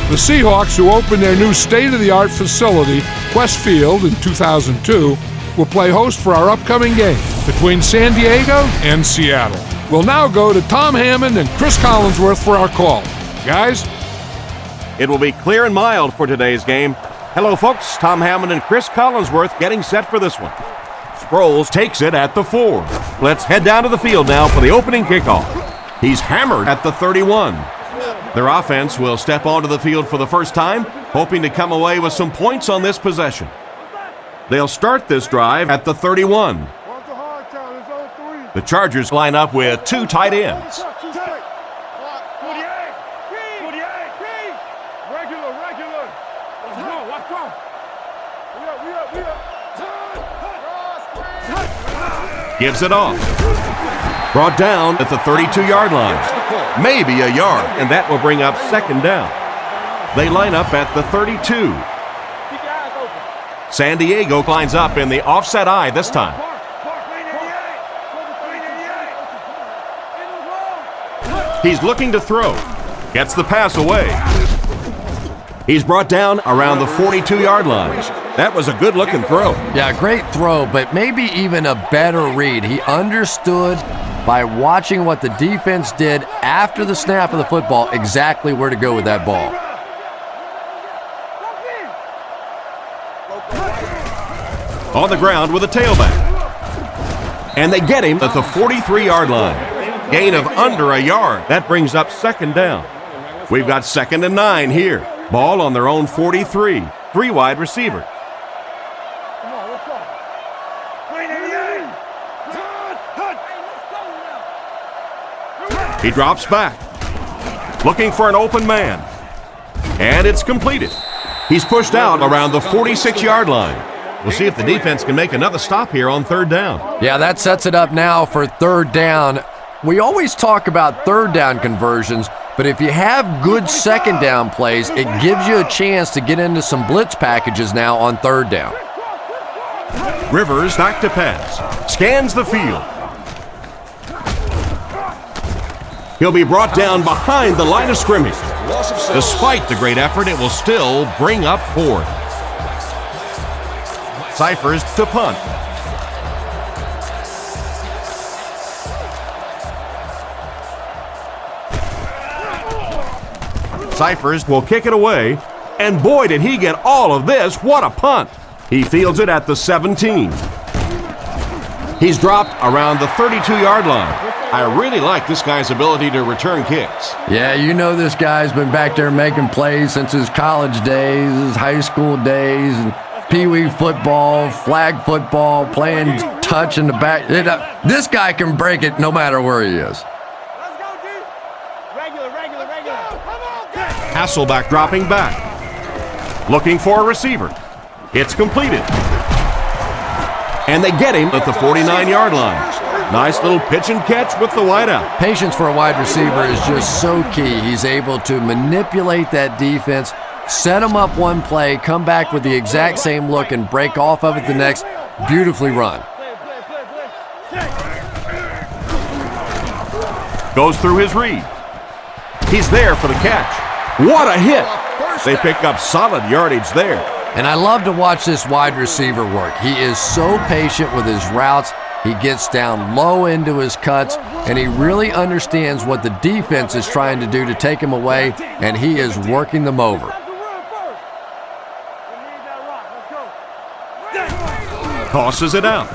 The Seahawks, who opened their new state-of-the-art facility, Quest Field, in 2002, will play host for our upcoming game between San Diego and Seattle. We'll now go to Tom Hammond and Chris Collinsworth for our call. Guys? It will be clear and mild for today's game. Hello, folks. Tom Hammond and Chris Collinsworth getting set for this one. Sproles takes it at the 4. Let's head down to the field now for the opening kickoff. He's hammered at the 31. Their offense will step onto the field for the first time, hoping to come away with some points on this possession. They'll start this drive at the 31. The Chargers line up with 2 tight ends. Gives it off. Brought down at the 32-yard line. Maybe a yard, and that will bring up second down. They line up at the 32. San Diego lines up in the offset eye this time. He's looking to throw. Gets the pass away. He's brought down around the 42-yard line. That was a good-looking throw. Yeah, great throw, but maybe even a better read. He understood by watching what the defense did after the snap of the football exactly where to go with that ball. On the ground with a tailback. And they get him at the 43-yard line. Gain of under a yard. That brings up second down. We've got 2nd and 9 here. Ball on their own 43. 3 wide receivers. He drops back. Looking for an open man. And it's completed. He's pushed out around the 46-yard line. We'll see if the defense can make another stop here on 3rd down. Yeah, that sets it up now for 3rd down. We always talk about 3rd down conversions, but if you have good 2nd down plays, it gives you a chance to get into some blitz packages now on 3rd down. Rivers back to pass. Scans the field. He'll be brought down behind the line of scrimmage. Despite the great effort, it will still bring up 4th. Cyphers to punt. Cyphers will kick it away, and boy, did he get all of this. What a punt. He fields it at the 17. He's dropped around the 32-yard line. I really like this guy's ability to return kicks. Yeah, you know this guy's been back there making plays since his college days, his high school days, and pee-wee football, flag football, playing touch in the back. This guy can break it no matter where he is. Hasselback dropping back. Looking for a receiver. It's completed. And they get him at the 49-yard line. Nice little pitch and catch with the wideout. Patience for a wide receiver is just so key. He's able to manipulate that defense, set them up one play, come back with the exact same look, and break off of it the next. Beautifully run. Goes through his read. He's there for the catch. What a hit! They pick up solid yardage there. And I love to watch this wide receiver work. He is so patient with his routes. He gets down low into his cuts, and he really understands what the defense is trying to do to take him away, and he is working them over. Tosses it out.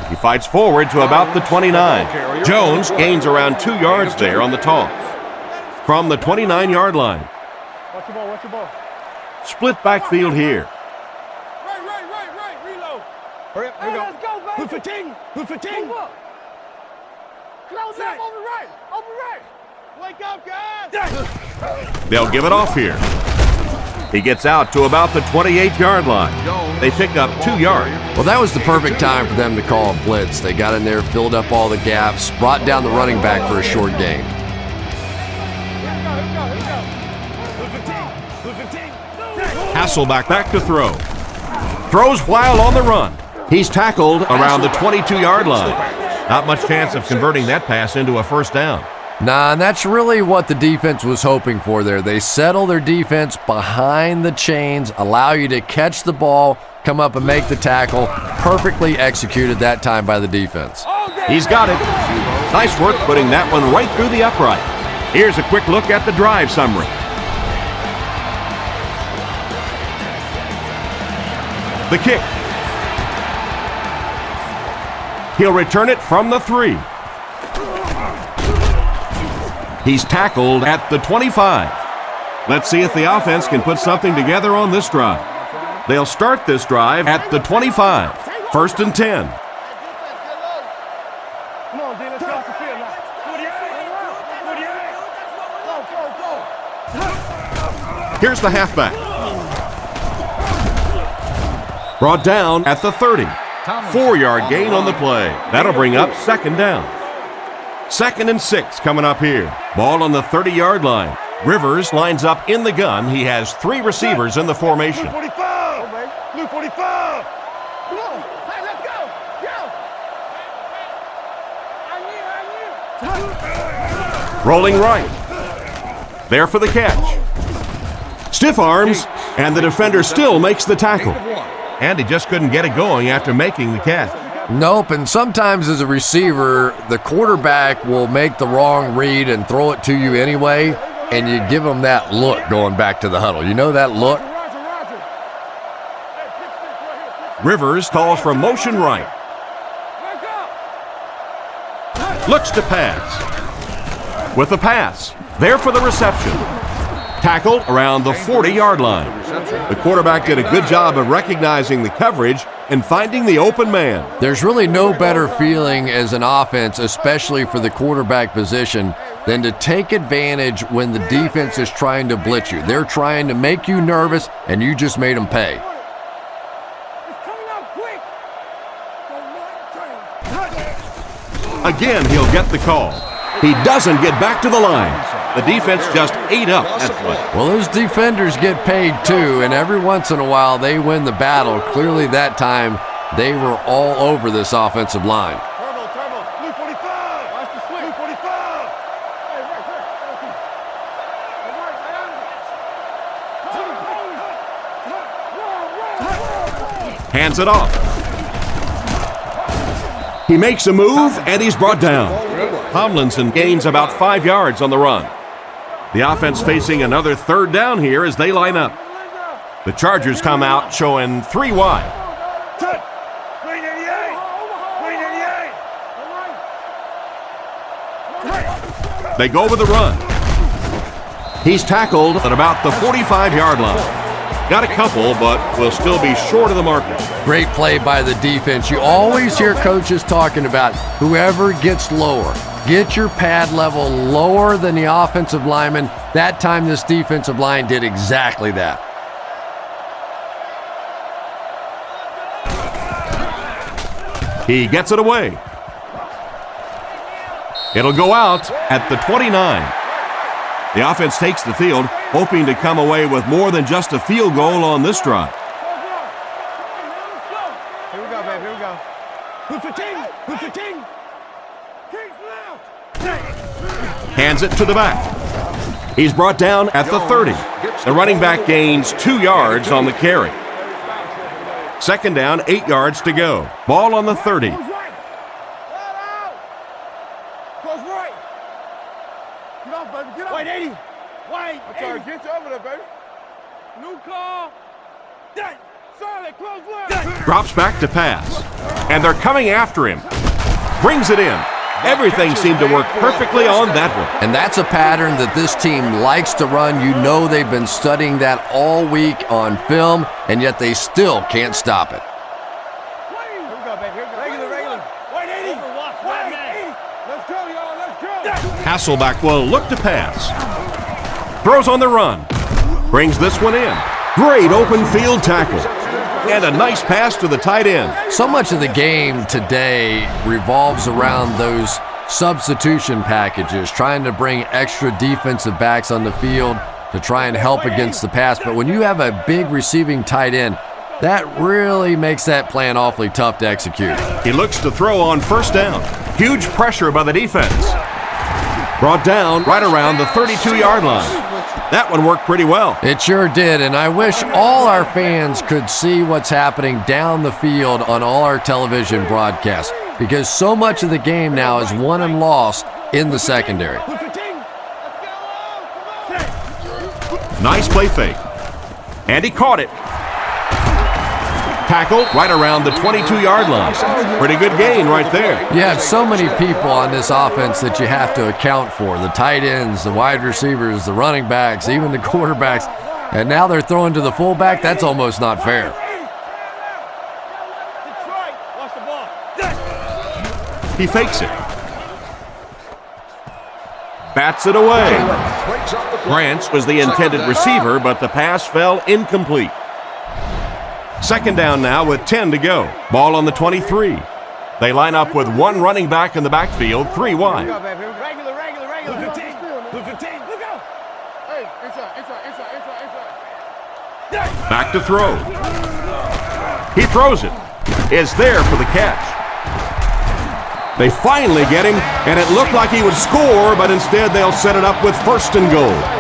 He fights forward to about the 29. Jones gains around 2 yards there on the toss. From the 29-yard line. Watch your ball. Split backfield here. Right. Reload. Hurry up. Here we go. Let's go, baby. Who fatigue? Move up. Close up. Over right. Wake up, guys. They'll give it off here. He gets out to about the 28-yard line. They pick up 2 yards. Well, that was the perfect time for them to call a blitz. They got in there, filled up all the gaps, brought down the running back for a short gain. Hasselback back to throw. Throws while on the run. He's tackled around the 22-yard line. Not much chance of converting that pass into a first down. Nah, and that's really what the defense was hoping for there. They settle their defense behind the chains, allow you to catch the ball, come up and make the tackle. Perfectly executed that time by the defense. He's got it. Nice work putting that one right through the upright. Here's a quick look at the drive summary. The kick. He'll return it from the 3. He's tackled at the 25. Let's see if the offense can put something together on this drive. They'll start this drive at the 25. 1st and 10. Come on, D, let's get off the field now. Go. Here's the halfback. Brought down at the 30. 4-yard gain on the play. That'll bring up 2nd down. 2nd and 6 coming up here. Ball on the 30-yard line. Rivers lines up in the gun. He has 3 receivers in the formation. Blue 45. Blue 45. Come on. Hey, let's go. Go. Rolling right. There for the catch. Stiff arms, and the defender still makes the tackle. And he just couldn't get it going after making the catch. Nope, and sometimes as a receiver, the quarterback will make the wrong read and throw it to you anyway, and you give them that look going back to the huddle. You know that look? Rivers calls for motion right. Looks to pass. With the pass, there for the reception. Tackled around the 40-yard line. The quarterback did a good job of recognizing the coverage and finding the open man. There's really no better feeling as an offense, especially for the quarterback position, than to take advantage when the defense is trying to blitz you. They're trying to make you nervous, and you just made them pay. Again, he'll get the call. He doesn't get back to the line. The defense just ate up that play. Well, those defenders get paid too, and every once in a while they win the battle. Clearly that time they were all over this offensive line. Turbo. Blue 45. Watch the switch. Blue 45. Hands it off. He makes a move, and he's brought down. Tomlinson gains about 5 yards on the run. The offense facing another 3rd down here as they line up. The Chargers come out showing 3 wide. They go with the run. He's tackled at about the 45-yard line. Got a couple, but will still be short of the marker. Great play by the defense. You always hear coaches talking about whoever gets lower. Get your pad level lower than the offensive lineman. That time this defensive line did exactly that. He gets it away. It'll go out at the 29. The offense takes the field, hoping to come away with more than just a field goal on this drive. Here we go, baby. Here we go. Blue 15. Blue 15. Hands it to the back. He's brought down at the 30. The running back gains 2 yards on the carry. 2nd down, 8 yards to go. Ball on the 30. Close right. Get off, baby. Get off. White 80. White 80. Get you over there, baby. New call. Solid, close right. Drops back to pass. And they're coming after him. Brings it in. Everything seemed to work perfectly on that one. And that's a pattern that this team likes to run. You know they've been studying that all week on film, and yet they still can't stop it. Here we go, baby. Here we go. Regular. White 80. White 80. Let's go, y'all. Let's go. Hasselback will look to pass. Throws on the run. Brings this one in. Great open field tackle. And a nice pass to the tight end. So much of the game today revolves around those substitution packages, trying to bring extra defensive backs on the field to try and help against the pass. But when you have a big receiving tight end, that really makes that plan awfully tough to execute. He looks to throw on 1st down. Huge pressure by the defense. Brought down right around the 32-yard line. That one worked pretty well. It sure did, and I wish all our fans could see what's happening down the field on all our television broadcasts, because so much of the game now is won and lost in the secondary. Nice play fake. And he caught it. Tackle right around the 22-yard line. Pretty good gain right there. You have so many people on this offense that you have to account for. The tight ends, the wide receivers, the running backs, even the quarterbacks. And now they're throwing to the fullback. That's almost not fair. He fakes it. Bats it away. Grant was the intended receiver, but the pass fell incomplete. Second down now with 10 to go. Ball on the 23. They line up with one running back in the backfield, 3 wide. Back to throw. He throws it. Is there for the catch. They finally get him, and it looked like he would score, but instead they'll set it up with 1st and goal.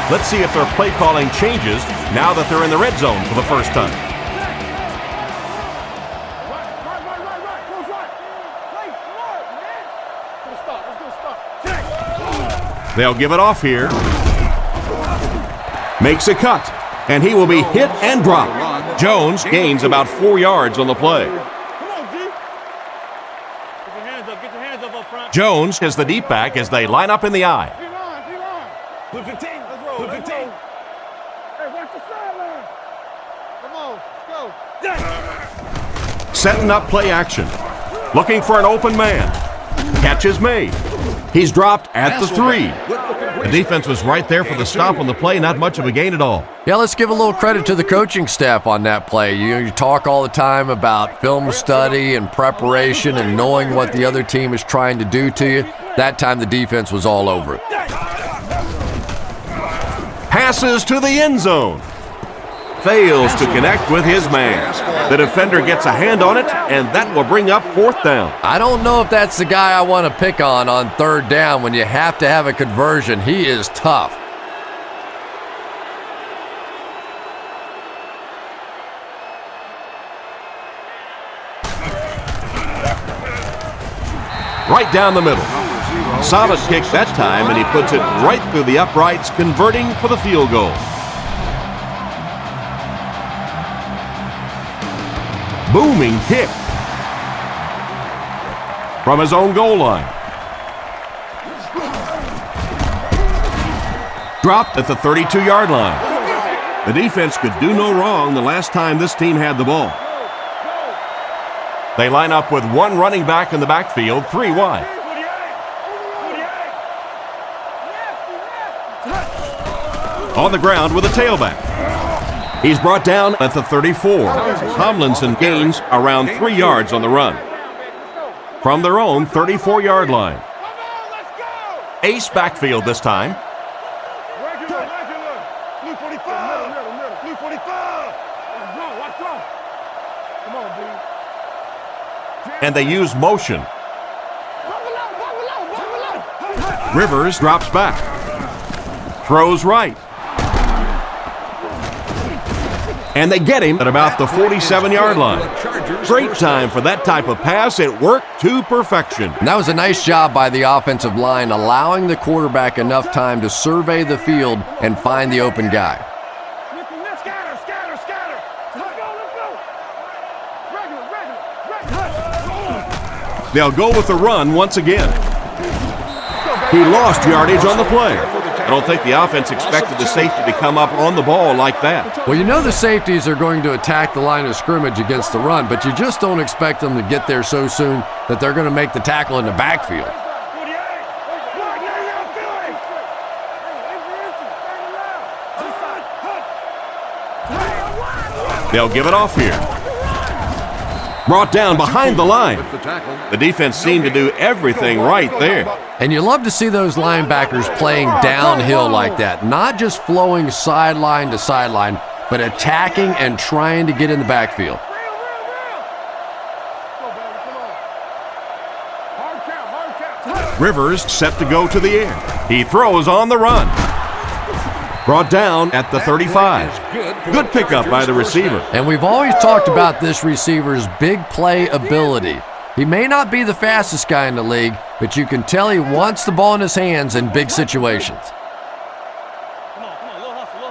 Let's see if their play calling changes now that they're in the red zone for the first time. They'll give it off here. Makes a cut, and he will be hit and dropped. Jones gains about 4 yards on the play. Jones is the deep back as they line up in the I. Setting up play action. Looking for an open man. Catch is made. He's dropped at the 3. The defense was right there for the stop on the play. Not much of a gain at all. Yeah, let's give a little credit to the coaching staff on that play. You talk all the time about film study and preparation and knowing what the other team is trying to do to you. That time the defense was all over it. Passes to the end zone. Fails to connect with his man. The defender gets a hand on it, and that will bring up 4th down. I don't know if that's the guy I want to pick on 3rd down when you have to have a conversion. He is tough. Right down the middle. Solid kick that time, and he puts it right through the uprights, converting for the field goal. Booming kick from his own goal line. Dropped at the 32-yard line. The defense could do no wrong the last time this team had the ball. They line up with one running back in the backfield, 3 wide. On the ground with a tailback. He's brought down at the 34. Tomlinson gains around 3 yards on the run. From their own 34-yard line. Ace backfield this time. And they use motion. Rivers drops back. Throws right. And they get him at about the 47-yard line. Great time for that type of pass. It worked to perfection. And that was a nice job by the offensive line, allowing the quarterback enough time to survey the field and find the open guy. They'll go with the run once again. He lost yardage on the play. I don't think the offense expected the safety to come up on the ball like that. Well, you know the safeties are going to attack the line of scrimmage against the run, but you just don't expect them to get there so soon that they're going to make the tackle in the backfield. They'll give it off here. Brought down behind the line. The defense seemed to do everything right there. And you love to see those linebackers playing downhill like that, not just flowing sideline to sideline, but attacking and trying to get in the backfield. Rivers set to go to the air. He throws on the run. Brought down at the 35. Good pickup by the receiver. And we've always talked about this receiver's big play ability. He may not be the fastest guy in the league, but you can tell he wants the ball in his hands in big situations. Come on, little hustle.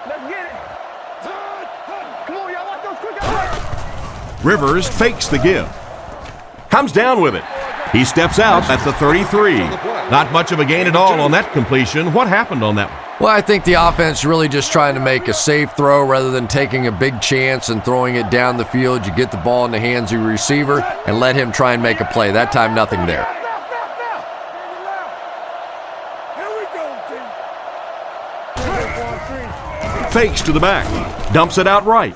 Let's get it. Come on, y'all want those quick. Rivers fakes the give. Comes down with it. He steps out at the 33. Not much of a gain at all on that completion. What happened on that one? Well, I think the offense really just trying to make a safe throw rather than taking a big chance and throwing it down the field. You get the ball in the hands of your receiver and let him try and make a play. That time, nothing there. Fakes to the back. Dumps it out right.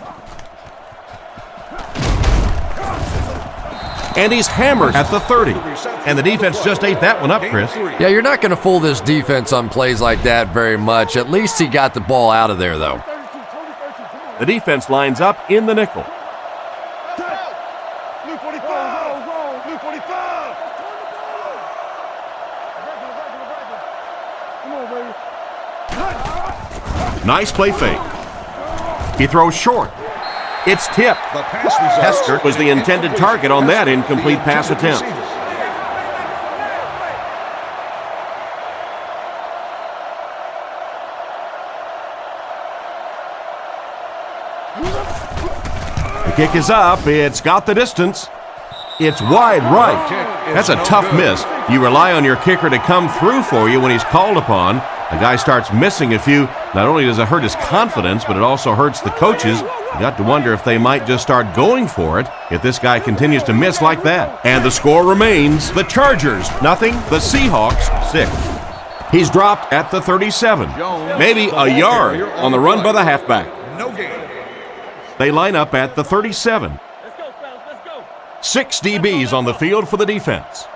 And he's hammered at the 30. And the defense just ate that one up, Chris. Yeah, you're not going to fool this defense on plays like that very much. At least he got the ball out of there, though. The defense lines up in the nickel. Nice play fake. He throws short. It's tipped. Hester was the intended target on that incomplete pass attempt. The kick is up. It's got the distance. It's wide right. That's a tough miss. You rely on your kicker to come through for you when he's called upon. The guy starts missing a few. Not only does it hurt his confidence, but it also hurts the coaches. You got to wonder if they might just start going for it if this guy continues to miss like that. And the score remains the Chargers, nothing. The Seahawks, 6. He's dropped at the 37. Maybe a yard on the run by the halfback. No gain. They line up at the 37. Let's go, fellas, let's go. 6 DBs on the field for the defense.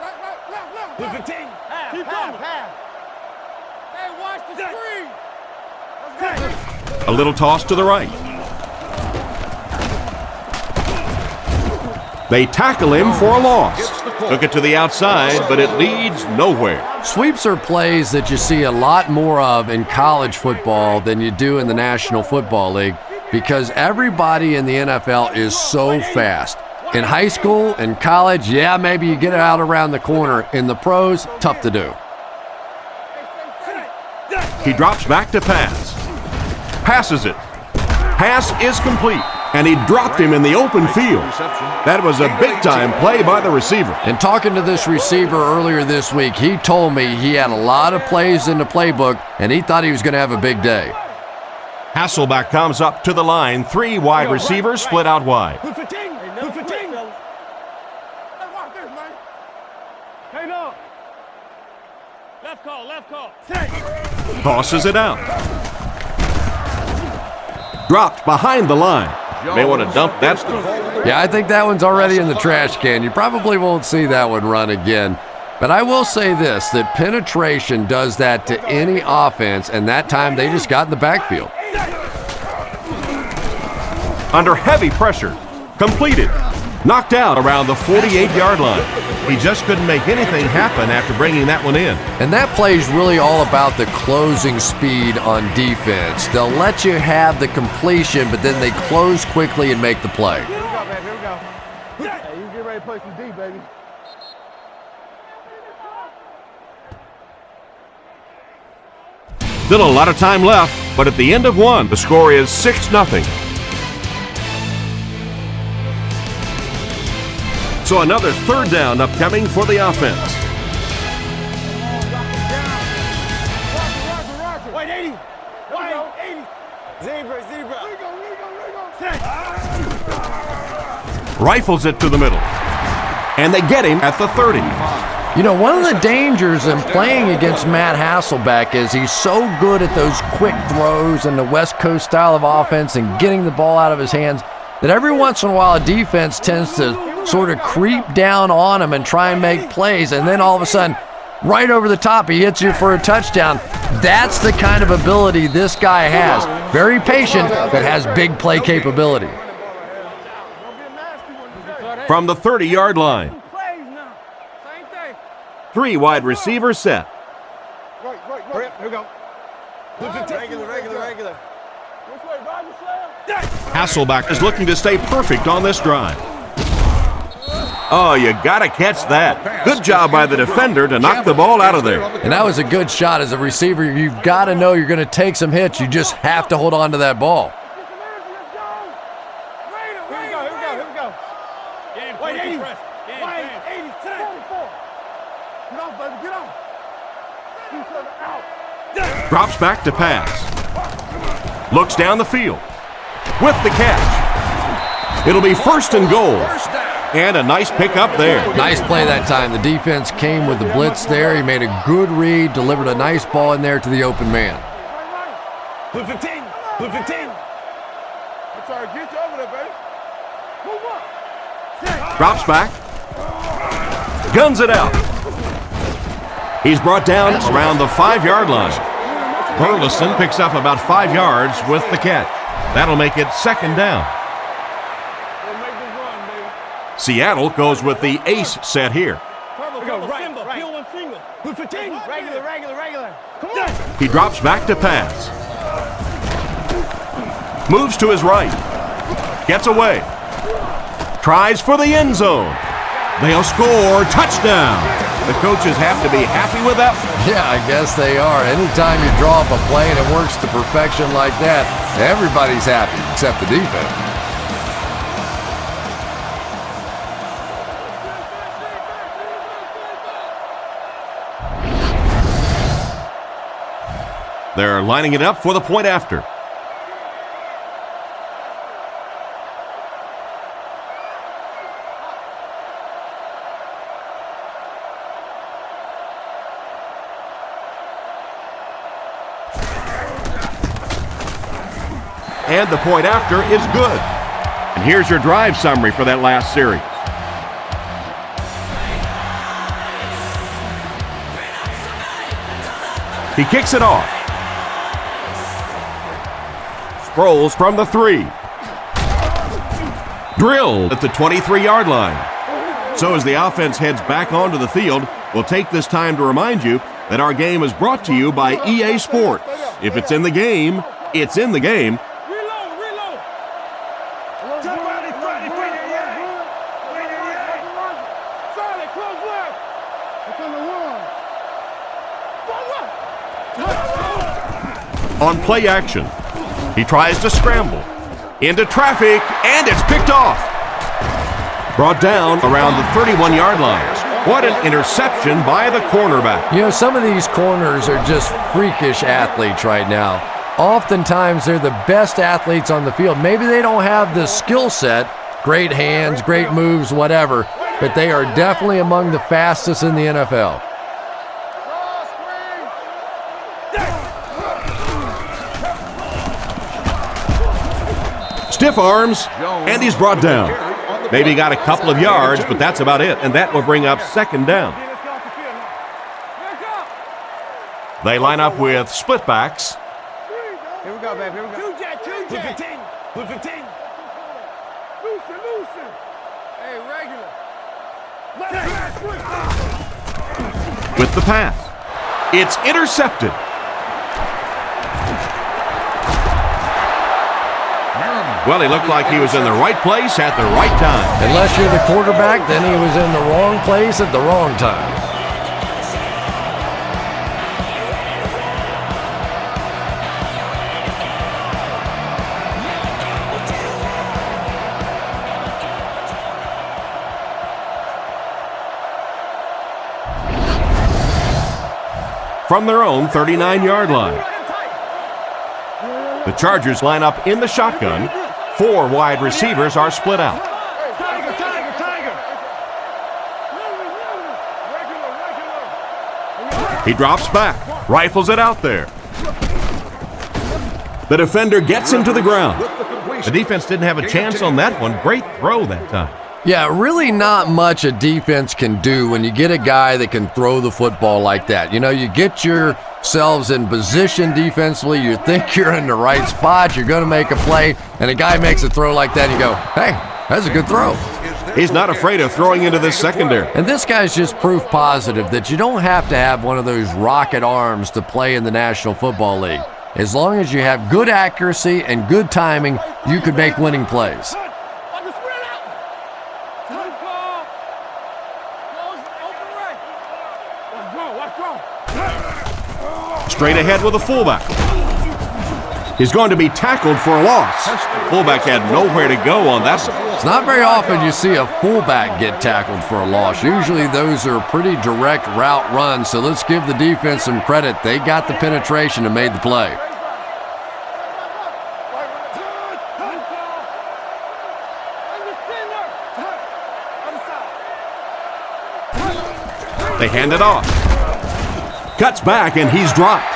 Left. Keep going. Hey, watch the screen. Let's go. A little toss to the right. They tackle him for a loss. Took it to the outside, but it leads nowhere. Sweeps are plays that you see a lot more of in college football than you do in the National Football League because everybody in the NFL is so fast. In high school and college, yeah, maybe you get it out around the corner. In the pros, tough to do. He drops back to pass. Passes it. Pass is complete. And he dropped him in the open field. That was a big-time play by the receiver. And talking to this receiver earlier this week, he told me he had a lot of plays in the playbook, and he thought he was going to have a big day. Hasselback comes up to the line. 3 wide receivers split out wide. Left call. Tosses it out. Dropped behind the line. May want to dump that stuff. Yeah, I think that one's already in the trash can. You probably won't see that one run again. But I will say this, that penetration does that to any offense, and that time they just got in the backfield. Under heavy pressure. Completed. Knocked out around the 48-yard line. He just couldn't make anything happen after bringing that one in. And that play is really all about the closing speed on defense. They'll let you have the completion, but then they close quickly and make the play. Here we go, man. Here we go. Hey, you get ready to play some D, baby. Still a lot of time left, but at the end of one, the score is 6-0. So another third down upcoming for the offense. White 80. White 80. Zebra. Rifles it to the middle. And they get him at the 30. You know, one of the dangers in playing against Matt Hasselback is he's so good at those quick throws and the West Coast style of offense and getting the ball out of his hands that every once in a while a defense tends to sort of creep down on him and try and make plays, and then all of a sudden, right over the top, he hits you for a touchdown. That's the kind of ability this guy has. Very patient, but has big play capability. From the 30-yard line. 3 wide receivers set. Right. Hurry up, here we go. Regular. Which way, right, Hasselback is looking to stay perfect on this drive. Oh, you gotta catch that. Good job by the defender to knock the ball out of there. And that was a good shot. As a receiver, you've got to know you're going to take some hits. You just have to hold on to that ball. Here we go. Wait, 80. 80, 10. Get off, baby, get off. Out. Drops back to pass. Looks down the field. With the catch. It'll be 1st and goal. And a nice pickup there. Nice play that time. The defense came with the blitz there. He made a good read, delivered a nice ball in there to the open man. Blue 15. I'm trying to get you over there, baby. Move up. Drops back. Guns it out. He's brought down around the 5-yard line. Burleson picks up about 5 yards with the catch. That'll make it 2nd down. Seattle goes with the ace set here. Right. Peel one single. Blue 15. Regular. Come on. He drops back to pass. Moves to his right. Gets away. Tries for the end zone. They'll score. Touchdown. The coaches have to be happy with that. Yeah, I guess they are. Anytime you draw up a play and it works to perfection like that, everybody's happy except the defense. They're lining it up for the point after. And the point after is good. And here's your drive summary for that last series. He kicks it off. Sproles from the 3. Drilled at the 23-yard line. So as the offense heads back onto the field, we'll take this time to remind you that our game is brought to you by EA Sports. If it's in the game, it's in the game. Reload. Solid, close left. It's on the run. On play action, he tries to scramble. Into traffic, and it's picked off. Brought down around the 31-yard line. What an interception by the cornerback. You know, some of these corners are just freakish athletes right now. Oftentimes, they're the best athletes on the field. Maybe they don't have the skill set, great hands, great moves, whatever, but they are definitely among the fastest in the NFL. Stiff arms, and he's brought down. Maybe got a couple of yards, but that's about it, and that will bring up 2nd down. They line up with split backs. Here we go, baby. Here we go. Blue 15. Loosen. Hey, regular. With the pass. It's intercepted. Well, he looked like he was in the right place at the right time. Unless you're the quarterback, then he was in the wrong place at the wrong time. From their own 39-yard line. The Chargers line up in the shotgun. 4 wide receivers are split out. He drops back, rifles it out there. The defender gets him to the ground. The defense didn't have a chance on that one. Great throw that time. Yeah, really not much a defense can do when you get a guy that can throw the football like that. You know, you get yourselves in position defensively, you think you're in the right spot, you're going to make a play, and a guy makes a throw like that, and you go, hey, that's a good throw. He's not afraid of throwing into this secondary. And this guy's just proof positive that you don't have to have one of those rocket arms to play in the National Football League. As long as you have good accuracy and good timing, you could make winning plays. Straight ahead with a fullback. He's going to be tackled for a loss. Fullback had nowhere to go on that one. It's not very often you see a fullback get tackled for a loss. Usually those are pretty direct route runs, so let's give the defense some credit. They got the penetration and made the play. They hand it off. Cuts back and he's dropped.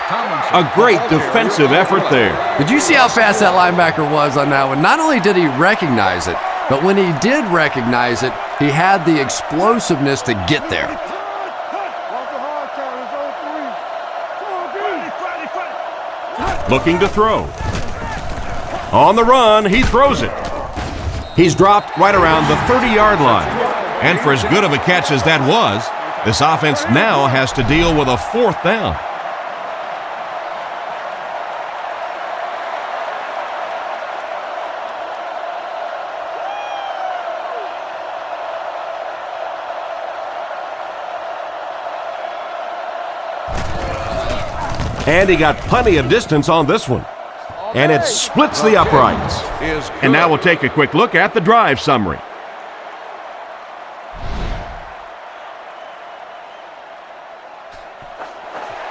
A great defensive effort there. Did you see how fast that linebacker was on that one? Not only did he recognize it, but when he did recognize it, he had the explosiveness to get there. Looking to throw. On the run, he throws it. He's dropped right around the 30-yard line. And for as good of a catch as that was, this offense now has to deal with a 4th down. And he got plenty of distance on this one. And it splits the uprights. And now we'll take a quick look at the drive summary.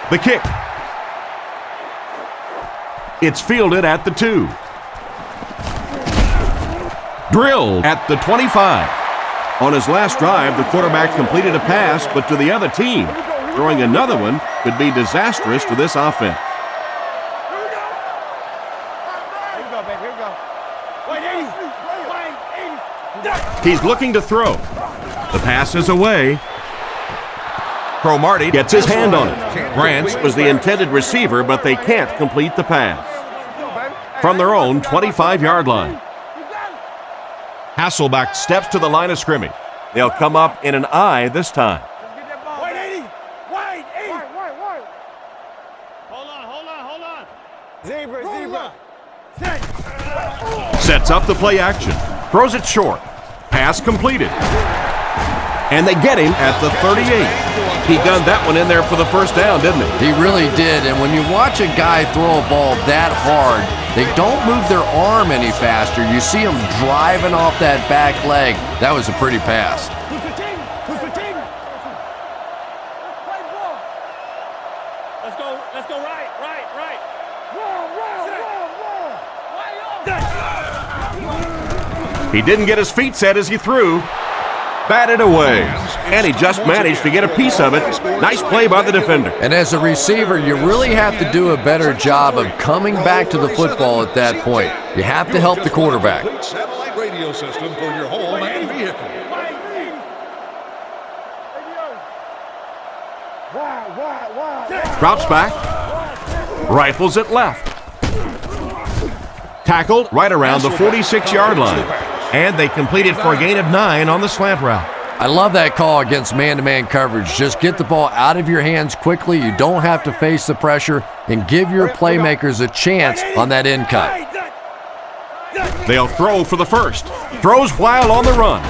The kick. It's fielded at the 2. Drilled at the 25. On his last drive, the quarterback completed a pass, but to the other team. Throwing another one could be disastrous to this offense. He's looking to throw. The pass is away. Cromartie gets his hand on it. Branch was the intended receiver, but they can't complete the pass. From their own 25-yard line. Hasselbeck steps to the line of scrimmage. They'll come up in an I this time. Zebra. Sets up the play action. Throws it short. Pass completed. And they get him at the 38. He gunned that one in there for the first down, didn't he? He really did. And when you watch a guy throw a ball that hard, they don't move their arm any faster. You see him driving off that back leg. That was a pretty pass. Let's go right. He didn't get his feet set as he threw. Batted away. And he just managed to get a piece of it. Nice play by the defender. And as a receiver, you really have to do a better job of coming back to the football at that point. You have to help the quarterback. Satellite radio system for your home and vehicle. Drops back. Rifles it left. Tackled right around the 46-yard line. And they completed for a gain of 9 on the slant route. I love that call against man-to-man coverage. Just get the ball out of your hands quickly. You don't have to face the pressure, and give your playmakers a chance on that end cut. They'll throw for the first. Throws while on the run.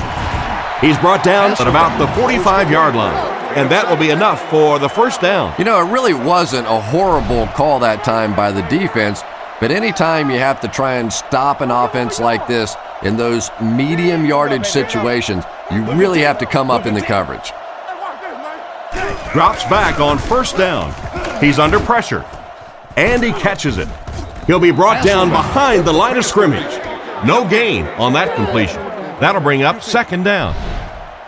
He's brought down at about the 45-yard line. And that will be enough for the first down. You know, it really wasn't a horrible call that time by the defense, but anytime you have to try and stop an offense like this in those medium yardage situations, you really have to come up in the coverage. Drops back on first down. He's under pressure. And he catches it. He'll be brought down behind the line of scrimmage. No gain on that completion. That'll bring up second down.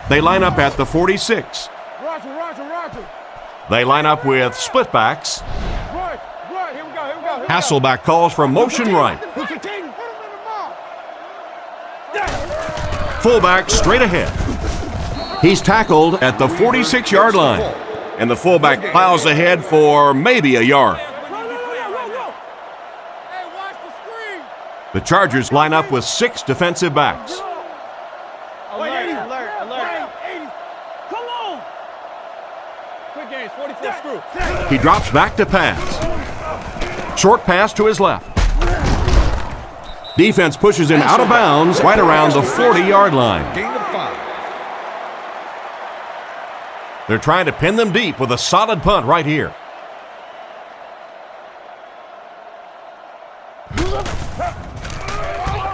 They line up at the 46. They line up with split backs. Hasselbeck calls for motion right. Fullback straight ahead. He's tackled at the 46-yard line. And the fullback plows ahead for maybe a yard. The Chargers line up with 6 defensive backs. He drops back to pass. Short pass to his left. Defense pushes him out of bounds right around the 40-yard line. Gain of 5. They're trying to pin them deep with a solid punt right here.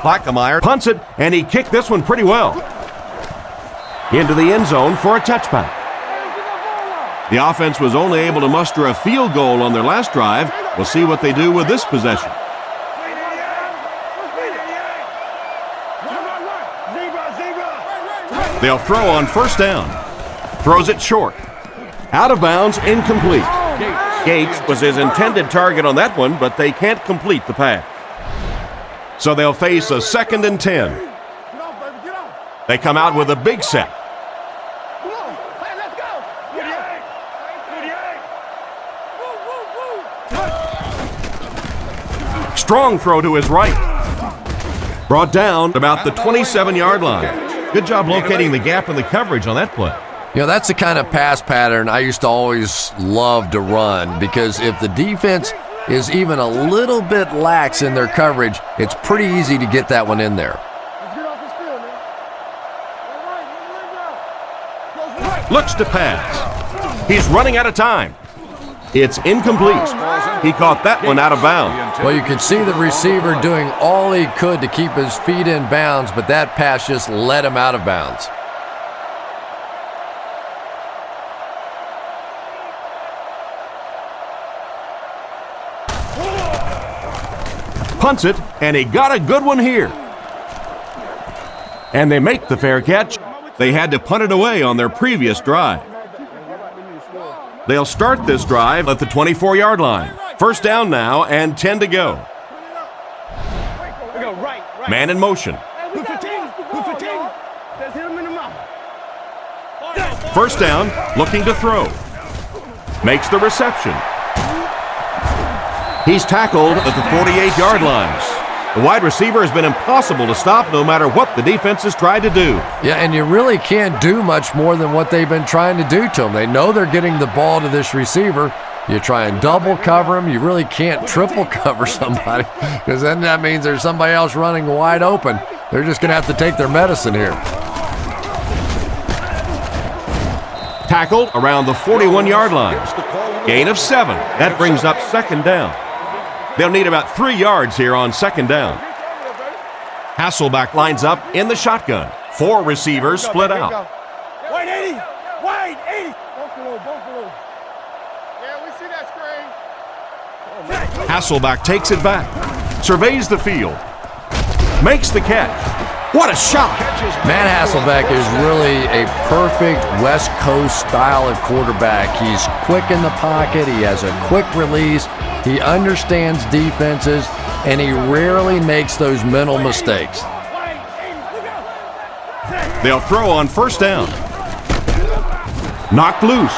Plackemire punts it, and he kicked this one pretty well. Into the end zone for a touchback. The offense was only able to muster a field goal on their last drive. We'll see what they do with this possession. They'll throw on first down. Throws it short. Out of bounds, incomplete. Gates was his intended target on that one, but they can't complete the pass. So they'll face a 2nd and 10. They come out with a big set. Strong throw to his right. Brought down about the 27-yard line. Good job locating the gap in the coverage on that play. You know, that's the kind of pass pattern I used to always love to run, because if the defense is even a little bit lax in their coverage, it's pretty easy to get that one in there. Looks to pass. He's running out of time. It's incomplete. He caught that one out of bounds. Well, you can see the receiver doing all he could to keep his feet in bounds, but that pass just let him out of bounds. Punts it, and he got a good one here. And they make the fair catch. They had to punt it away on their previous drive. They'll start this drive at the 24-yard line. First down now and 10 to go. Man in motion. First down, looking to throw. Makes the reception. He's tackled at the 48-yard line. The wide receiver has been impossible to stop no matter what the defense has tried to do. Yeah, and you really can't do much more than what they've been trying to do to him. They know they're getting the ball to this receiver. You try and double cover him. You really can't triple cover somebody, because then that means there's somebody else running wide open. They're just going to have to take their medicine here. Tackled around the 41-yard line. Gain of 7. That brings up 2nd down. They'll need about 3 yards here on 2nd down. Hasselbeck lines up in the shotgun. 4 receivers split out. Wide 80! Wide 80! Yeah, we see that screen. Hasselbeck takes it back. Surveys the field. Makes the catch. What a shot! Matt Hasselbeck is really a perfect West Coast style of quarterback. He's quick in the pocket. He has a quick release. He understands defenses, and he rarely makes those mental mistakes. They'll throw on first down. Knocked loose.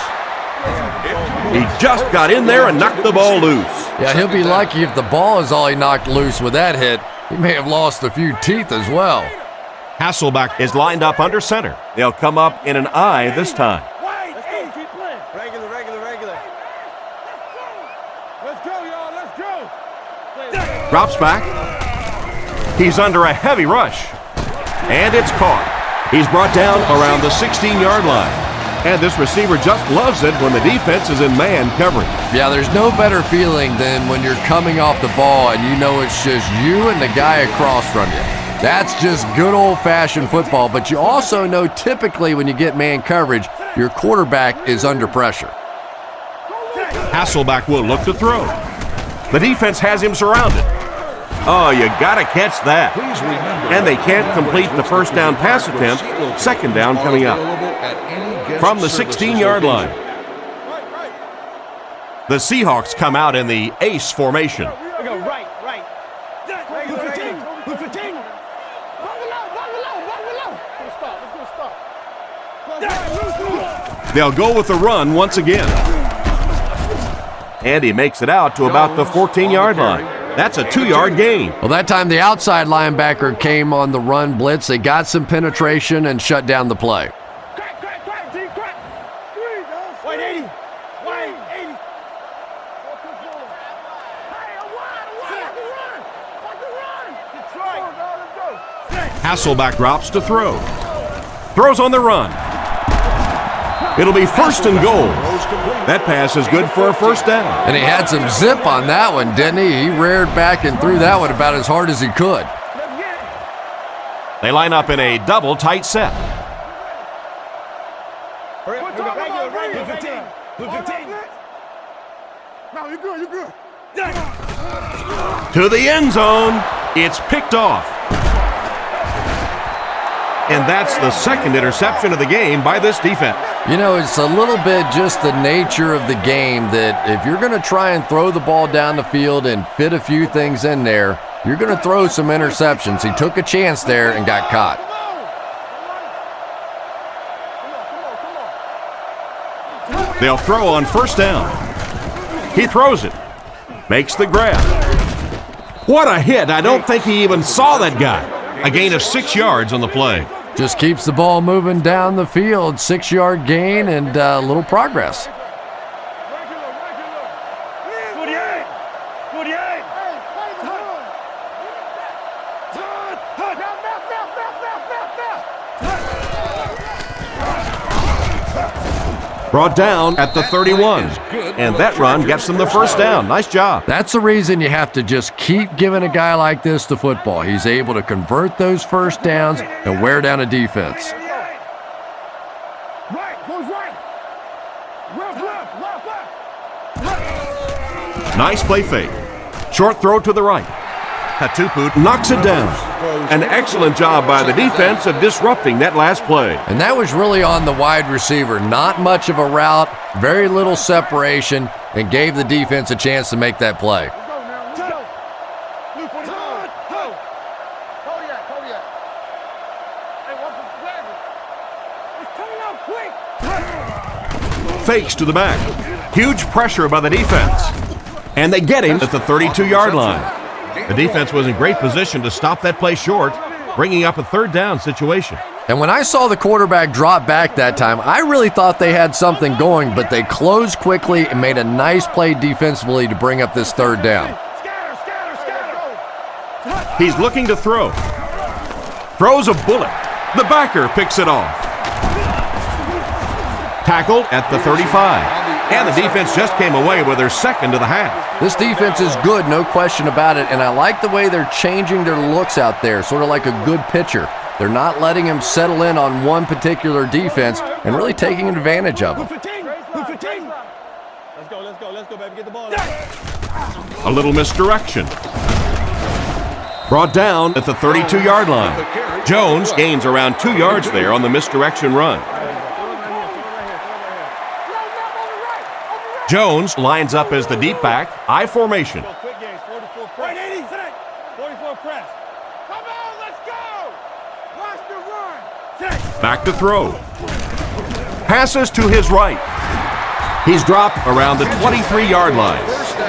He just got in there and knocked the ball loose. Yeah, he'll be lucky if the ball is all he knocked loose with that hit. He may have lost a few teeth as well. Hasselbeck is lined up under center. They'll come up in an I this time. Drops back. He's under a heavy rush. And it's caught. He's brought down around the 16-yard line. And this receiver just loves it when the defense is in man coverage. Yeah, there's no better feeling than when you're coming off the ball and you know it's just you and the guy across from you. That's just good old-fashioned football, but you also know typically when you get man coverage, your quarterback is under pressure. Hasselbeck will look to throw. The defense has him surrounded. Oh, you gotta catch that. And they can't complete the first down pass attempt. 2nd down coming up. From the 16-yard line. The Seahawks come out in the ace formation. They'll go with the run once again. And he makes it out to about the 14-yard line. That's a 2-yard gain. Well, that time the outside linebacker came on the run blitz. They got some penetration and shut down the play. Wide 80. Wide 80. Hasselback drops to throw. Throws on the run. It'll be first and goal. That pass is good for a first down. And he had some zip on that one, didn't he? He reared back and threw that one about as hard as he could. They line up in a double tight set. No, you're good, you're good. To the end zone. It's picked off. And that's the second interception of the game by this defense. You know, it's a little bit just the nature of the game that if you're going to try and throw the ball down the field and fit a few things in there, you're going to throw some interceptions. He took a chance there and got caught. They'll throw on first down. He throws it. Makes the grab. What a hit. I don't think he even saw that guy. A gain of 6 yards on the play. Just keeps the ball moving down the field. 6-yard gain and a little progress. Brought down at the 31. And that run gets them the first down. Nice job. That's the reason you have to just keep giving a guy like this the football. He's able to convert those first downs and wear down a defense. Nice play fake. Short throw to the right. Hatupu knocks it down. An excellent job by the defense of disrupting that last play. And that was really on the wide receiver. Not much of a route, very little separation, and gave the defense a chance to make that play. Fakes to the back. Huge pressure by the defense. And they get him at the 32-yard line. The defense was in great position to stop that play short, bringing up a third down situation. And when I saw the quarterback drop back that time, I really thought they had something going, but they closed quickly and made a nice play defensively to bring up this third down. He's looking to throw. Throws a bullet. The backer picks it off. Tackled at the 35. And the defense just came away with their second of the half. This defense is good, no question about it, and I like the way they're changing their looks out there, sort of like a good pitcher. They're not letting him settle in on one particular defense and really taking advantage of him. Let's go, baby. Get the ball. A little misdirection. Brought down at the 32-yard line. Jones gains around 2 yards there on the misdirection run. Jones lines up as the deep back, I formation. Quick game, 44 press. 44 press. Come on, let's go! Watch the run. Back to throw. Passes to his right. He's dropped around the 23-yard line.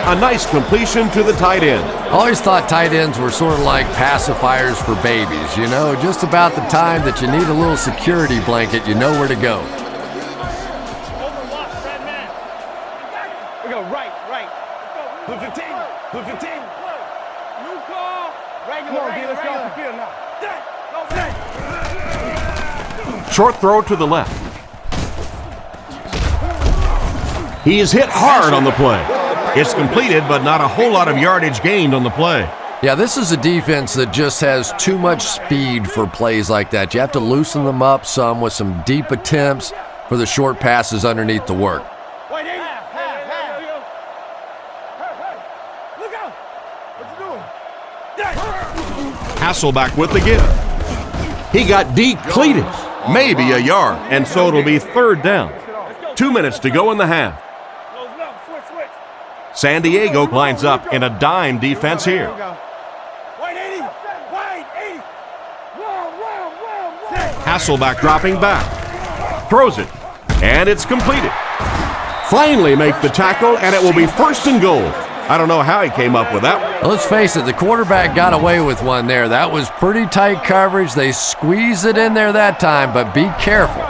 A nice completion to the tight end. I always thought tight ends were sort of like pacifiers for babies, you know, just about the time that you need a little security blanket, you know where to go. Short throw to the left. He is hit hard on the play. It's completed, but not a whole lot of yardage gained on the play. Yeah, this is a defense that just has too much speed for plays like that. You have to loosen them up some with some deep attempts for the short passes underneath the work. Hasselback with the give. He got decleated, maybe a yard, and so it'll be third down. 2 minutes to go in the half. San Diego lines up in a dime defense here. Hasselback dropping back. Throws it, and it's completed. Finally make the tackle, and it will be first and goal. I don't know how he came up with that. Let's face it, the quarterback got away with one there. That was pretty tight coverage. They squeezed it in there that time, but be careful.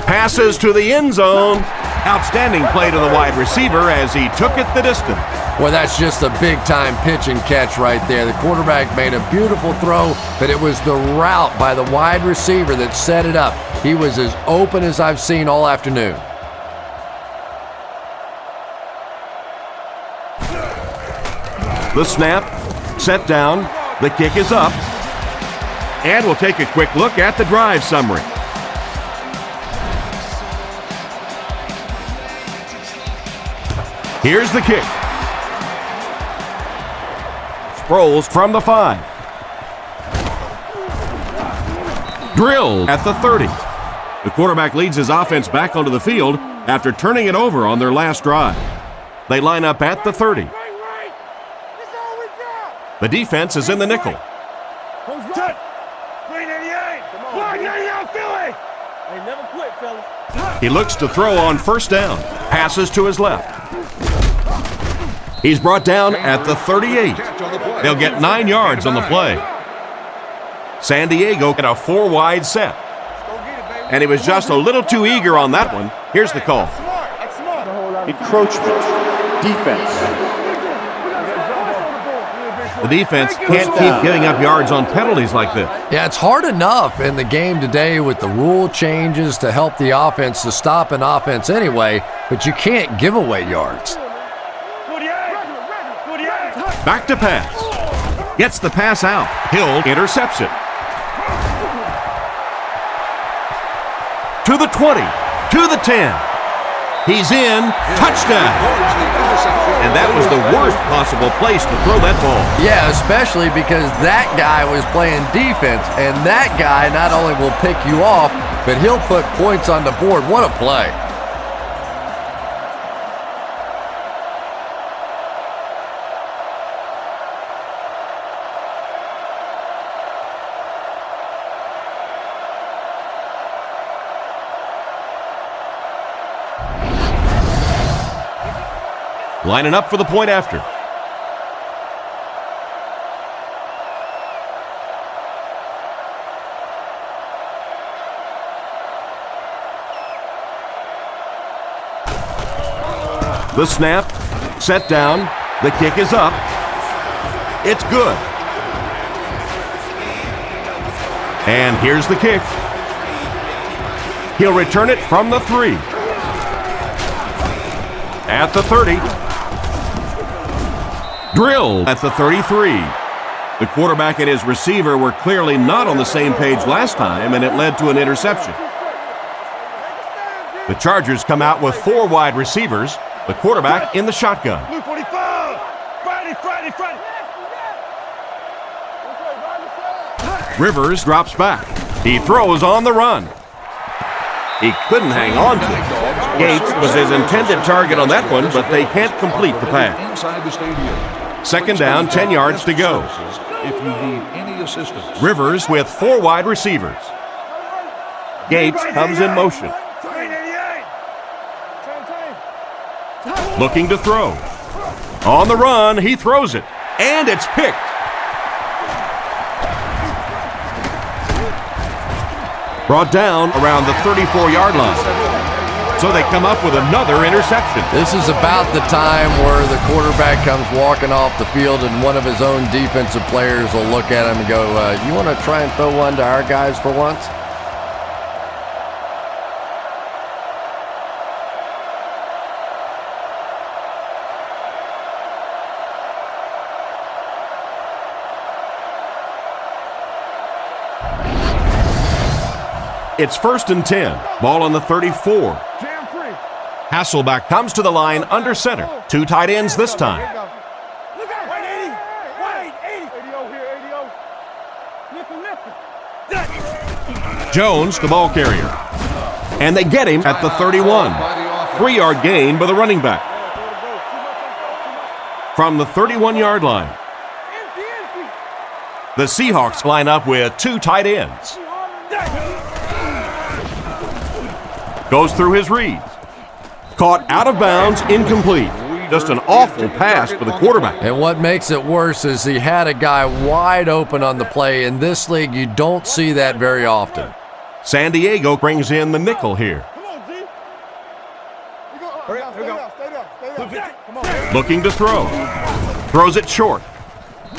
Passes to the end zone. Outstanding play to the wide receiver as he took it the distance. Well, that's just a big-time pitch and catch right there. The quarterback made a beautiful throw, but it was the route by the wide receiver that set it up. He was as open as I've seen all afternoon. The snap, set down, the kick is up, and we'll take a quick look at the drive summary. Here's the kick. Sproles from the 5. Drilled at the 30. The quarterback leads his offense back onto the field after turning it over on their last drive. They line up at the 30. The defense is in the nickel. He looks to throw on first down. Passes to his left. He's brought down at the 38. They'll get 9 yards on the play. San Diego get a 4-wide set. And he was just a little too eager on that one. Here's the call. Encroachment. Defense. The defense can't keep giving up yards on penalties like this. Yeah, it's hard enough in the game today with the rule changes to help the offense to stop an offense anyway, but you can't give away yards. Back to pass. Gets the pass out. Hill intercepts it. To the 20. To the 10. He's in. Touchdown. And that was the worst possible place to throw that ball. Yeah, especially because that guy was playing defense, and that guy not only will pick you off, but he'll put points on the board. What a play. Lining up for the point after. The snap, set down, the kick is up. It's good. And here's the kick. He'll return it from the 3. At the 30. Drilled at the 33. The quarterback and his receiver were clearly not on the same page last time, and it led to an interception. The Chargers come out with 4 wide receivers, the quarterback in the shotgun. Rivers drops back. He throws on the run. He couldn't hang on to it. Gates was his intended target on that one, but they can't complete the pass. Second down, 10 yards to go. If you need any assistance. Rivers with 4 wide receivers. Gates comes in motion. Looking to throw. On the run, he throws it. And it's picked. Brought down around the 34-yard line. So they come up with another interception. This is about the time where the quarterback comes walking off the field and one of his own defensive players will look at him and go, you want to try and throw one to our guys for once? It's 1st and 10. Ball on the 34. Hasselbeck comes to the line under center. 2 tight ends this time. Jones, the ball carrier. And they get him at the 31. 3-yard gain by the running back. From the 31-yard line. The Seahawks line up with 2 tight ends. Goes through his reads. Caught out of bounds, incomplete. Just an awful pass for the quarterback. And what makes it worse is he had a guy wide open on the play. In this league, you don't see that very often. San Diego brings in the nickel here. Hurry up, here we go. Stay there. Come on. Looking to throw. Throws it short.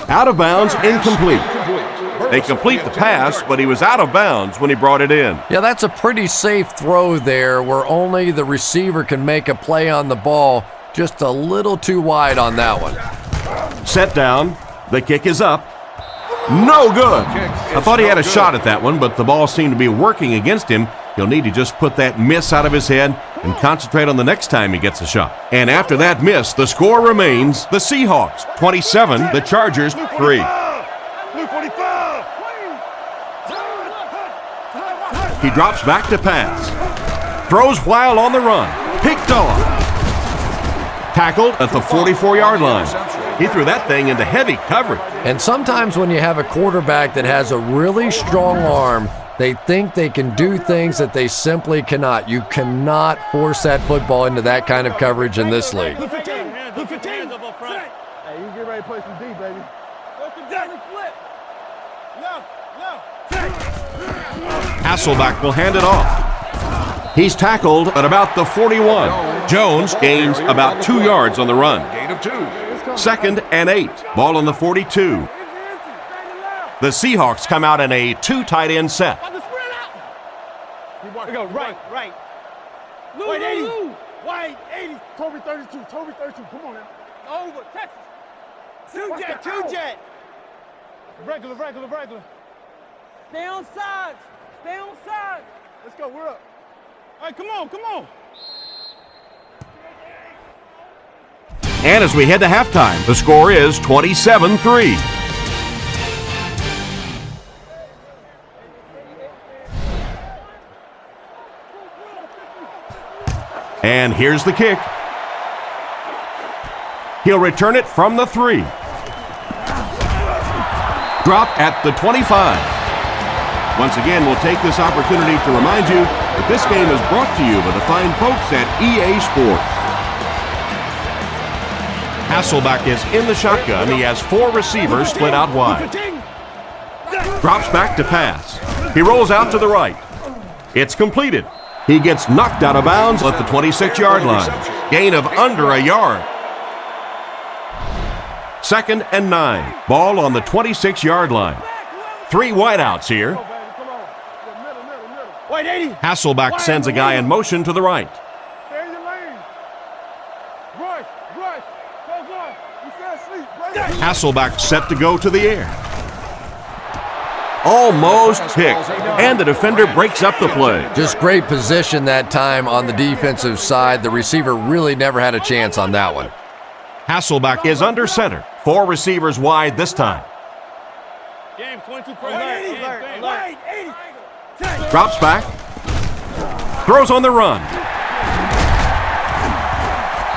Out of bounds, incomplete. They complete the pass, but he was out of bounds when he brought it in. Yeah, that's a pretty safe throw there where only the receiver can make a play on the ball. Just a little too wide on that one. Set down. The kick is up. No good. I thought he had a shot at that one, but the ball seemed to be working against him. He'll need to just put that miss out of his head and concentrate on the next time he gets a shot. And after that miss, the score remains the Seahawks 27, the Chargers 3. He drops back to pass. Throws while on the run. Picked off. Tackled at the 44-yard line. He threw that thing into heavy coverage. And sometimes when you have a quarterback that has a really strong arm, they think they can do things that they simply cannot. You cannot force that football into that kind of coverage in this league. Hey, you get ready to play some D, baby. Hasselbeck will hand it off. He's tackled at about the 41. Jones gains about 2 yards on the run. Gain of 2. 2nd and 8. Ball on the 42. The Seahawks come out in a 2 tight end set. We go right. White 80. White 80. Toby 32. Come on now. Over. Texas. Two jet. Regular. Stay on sides. Let's go. We're up. All right, come on. And as we head to halftime, the score is 27-3. And here's the kick. He'll return it from the 3. Drop at the 25. Once again, we'll take this opportunity to remind you that this game is brought to you by the fine folks at EA Sports. Hasselbeck is in the shotgun. He has 4 receivers split out wide. Drops back to pass. He rolls out to the right. It's completed. He gets knocked out of bounds at the 26-yard line. Gain of under a yard. 2nd and 9. Ball on the 26-yard line. 3 wideouts here. Hasselbeck sends a guy in motion to the right. Hasselbeck set to go to the air. Almost picked, and the defender breaks up the play. Just great position that time on the defensive side. The receiver really never had a chance on that one. Hasselbeck is under center. 4 receivers wide this time. Drops back. Throws on the run.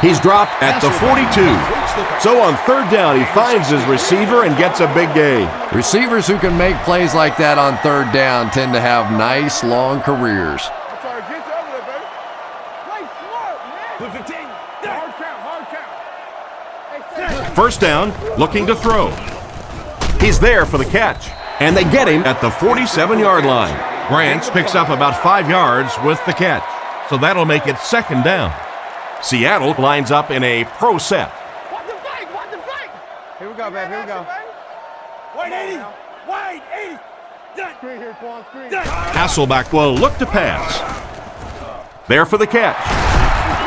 He's dropped at the 42. So on 3rd down, he finds his receiver and gets a big gain. Receivers who can make plays like that on 3rd down tend to have nice, long careers. First down, looking to throw. He's there for the catch, and they get him at the 47-yard line. Grants picks up about 5 yards with the catch, so that'll make it 2nd down. Seattle lines up in a pro set. Here we go, baby. Here we go. White 80. Screen here, Quan. Screen. Hasselbeck will look to pass. There for the catch.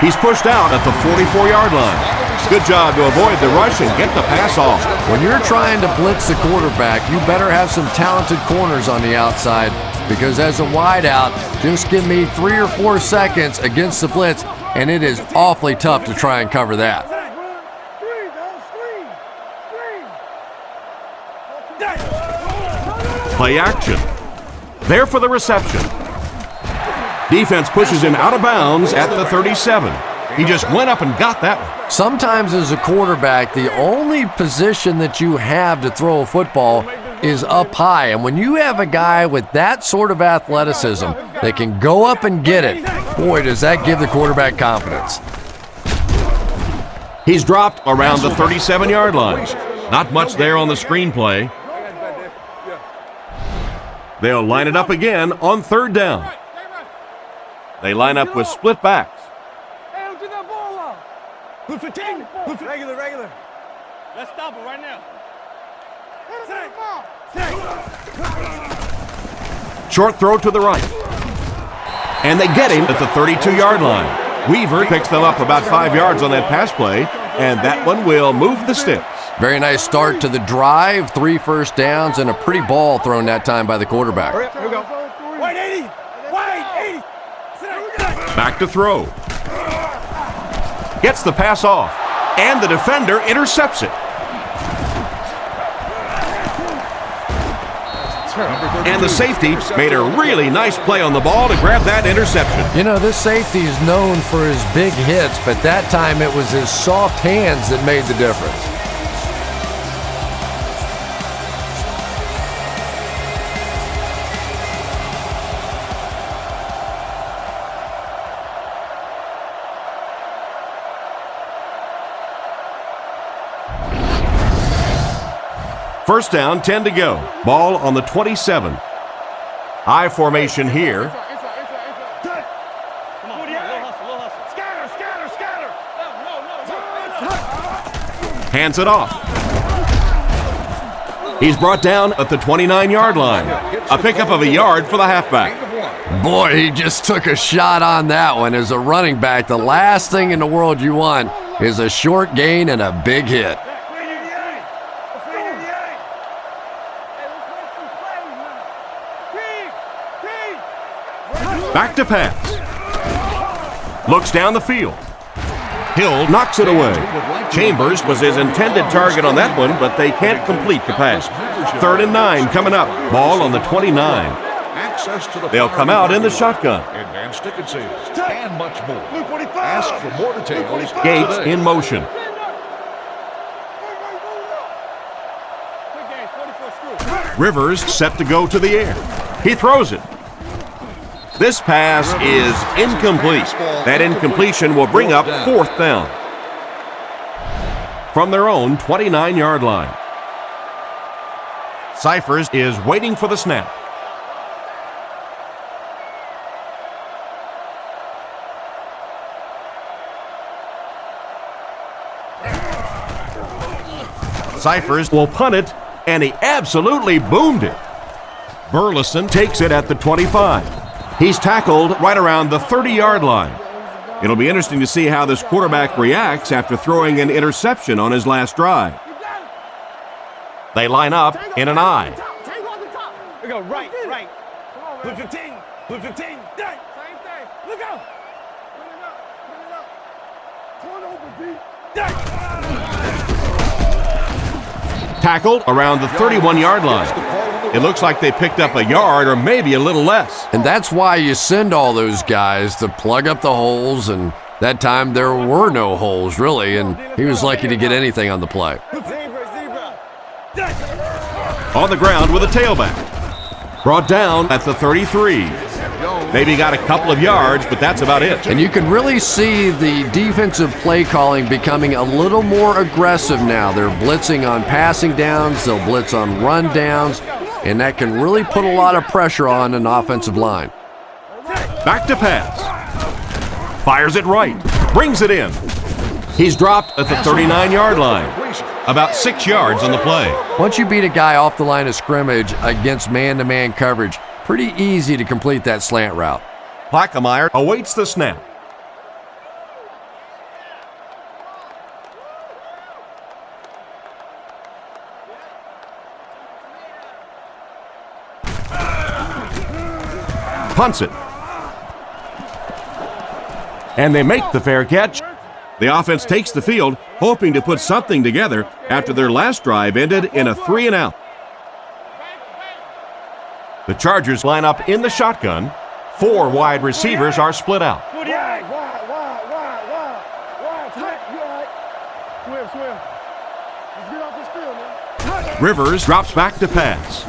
He's pushed out at the 44-yard line. Good job to avoid the rush and get the pass off. When you're trying to blitz the quarterback, you better have some talented corners on the outside, because as a wideout, just give me 3 or 4 seconds against the blitz, and it is awfully tough to try and cover that. Play action. There for the reception. Defense pushes him out of bounds at the 37. He just went up and got that one. Sometimes as a quarterback, the only position that you have to throw a football is up high. And when you have a guy with that sort of athleticism that can go up and get it, boy, does that give the quarterback confidence. He's dropped around the 37-yard line. Not much there on the screenplay. They'll line it up again on 3rd down. They line up with split backs. Regular. Let's stop it right now. Short throw to the right. And they get him at the 32-yard line. Weaver picks them up about 5 yards on that pass play, and that one will move the sticks. Very nice start to the drive. 3 first downs and a pretty ball thrown that time by the quarterback. Hurry up, here we go. Wide 80. Wide 80. Back to throw. Gets the pass off, and the defender intercepts it. And the safety made a really nice play on the ball to grab that interception. You know, this safety is known for his big hits, but that time it was his soft hands that made the difference. First down, 10 to go. Ball on the 27. I formation here. Hands it off. He's brought down at the 29-yard line. A pickup of a yard for the halfback. Boy, he just took a shot on that one. As a running back, the last thing in the world you want is a short gain and a big hit. Back to pass. Looks down the field. Hill knocks it away. Chambers was his intended target on that one, but they can't complete the pass. 3rd and 9 coming up. Ball on the 29. They'll come out in the shotgun. Advanced ticket sales and much more. Ask for more details. Gates in motion. Rivers set to go to the air. He throws it. This pass is incomplete. That incompletion will bring up 4th down. From their own 29-yard line. Cyphers is waiting for the snap. Cyphers will punt it, and he absolutely boomed it. Burleson takes it at the 25. He's tackled right around the 30-yard line. It'll be interesting to see how this quarterback reacts after throwing an interception on his last drive. They line up in an I. We go right. Blue 15. Same thing. Look out. Tackled around the 31-yard line. It looks like they picked up a yard or maybe a little less. And that's why you send all those guys to plug up the holes, and that time there were no holes, really, and he was lucky to get anything on the play. On the ground with a tailback. Brought down at the 33. Maybe got a couple of yards, but that's about it. And you can really see the defensive play calling becoming a little more aggressive now. They're blitzing on passing downs, they'll blitz on run downs, and that can really put a lot of pressure on an offensive line. Back to pass. Fires it right. Brings it in. He's dropped at the 39-yard line. About 6 yards on the play. Once you beat a guy off the line of scrimmage against man-to-man coverage, pretty easy to complete that slant route. Plaquemire awaits the snap. Punts it. And they make the fair catch. The offense takes the field, hoping to put something together after their last drive ended in a 3-and-out. The Chargers line up in the shotgun. 4 wide receivers are split out. Rivers drops back to pass.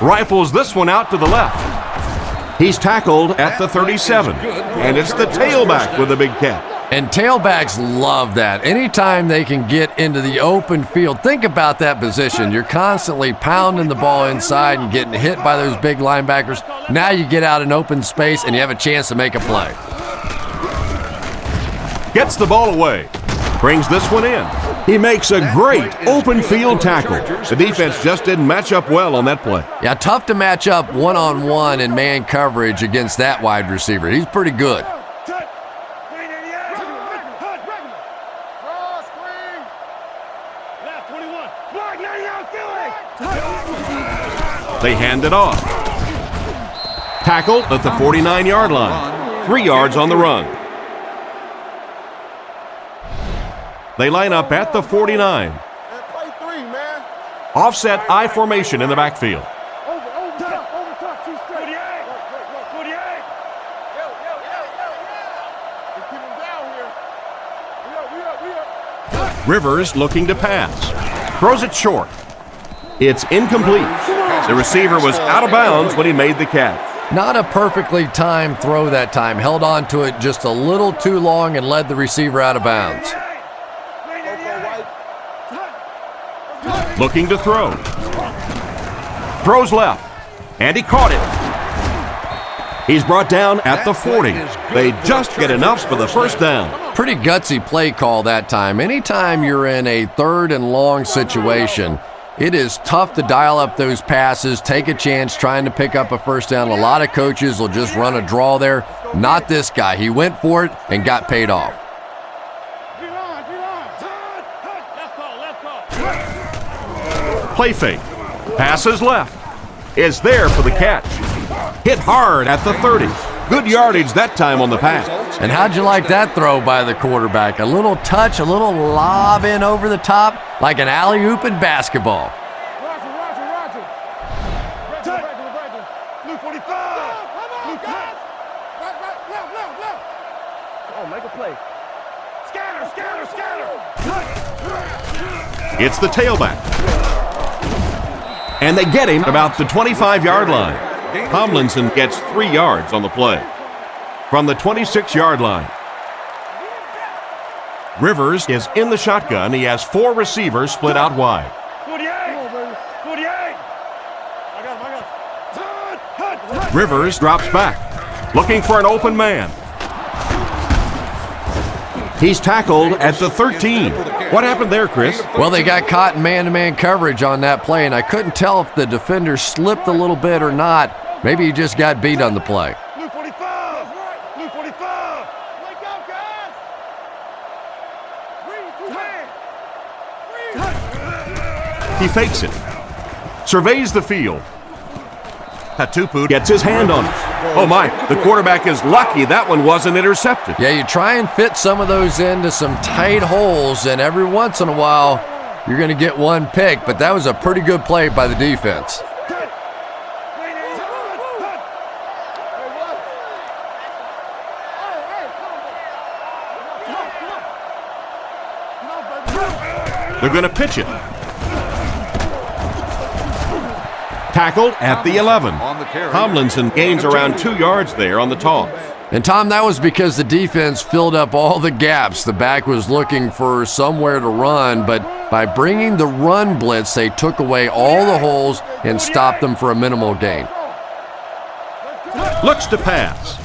Rifles this one out to the left. He's tackled at the 37, and it's the tailback with a big catch. And tailbacks love that. Anytime they can get into the open field, think about that position. You're constantly pounding the ball inside and getting hit by those big linebackers. Now you get out in open space and you have a chance to make a play. Gets the ball away. brings this one in. He makes a great open field tackle. The defense just didn't match up well on that play. Yeah, tough to match up one-on-one in man coverage against that wide receiver. He's pretty good. They hand it off. Tackled at the 49-yard line. 3 yards on the run. They line up at the 49. Offset I formation in the backfield. Rivers looking to pass. Throws it short. It's incomplete. The receiver was out of bounds when he made the catch. Not a perfectly timed throw that time. Held on to it just a little too long and led the receiver out of bounds. Looking to throw. Throws left. And he caught it. He's brought down at the 40. They just get enough for the first down. Pretty gutsy play call that time. Anytime you're in a 3rd and long situation, it is tough to dial up those passes, take a chance trying to pick up a first down. A lot of coaches will just run a draw there. Not this guy. He went for it and got paid off. Play fake. Passes left. Is there for the catch. Hit hard at the 30. Good yardage that time on the pass. And how'd you like that throw by the quarterback? A little touch, a little lob in over the top, like an alley-oop in basketball. Blue 45. Blue cut. Oh, make a play. Scatter, scatter, scatter. It's the tailback. And they get him about the 25-yard line. Tomlinson gets 3 yards on the play. From the 26-yard line. Rivers is in the shotgun. He has 4 receivers split out wide. 48. 48. I got him. Rivers drops back, looking for an open man. He's tackled at the 13. What happened there, Chris? Well, they got caught in man-to-man coverage on that play, and I couldn't tell if the defender slipped a little bit or not. Maybe he just got beat on the play. Blue 45. Blue 45. Wake up, guys. He fakes it. Surveys the field. Hatupu gets his hand on it. Oh my, the quarterback is lucky that one wasn't intercepted. Yeah, you try and fit some of those into some tight holes, and every once in a while, you're going to get one pick, but that was a pretty good play by the defense. They're going to pitch it. Tackled at the 11. Tomlinson gains around 2 yards there on the toss. And Tom, that was because the defense filled up all the gaps. The back was looking for somewhere to run, but by bringing the run blitz, they took away all the holes and stopped them for a minimal gain. Looks to pass.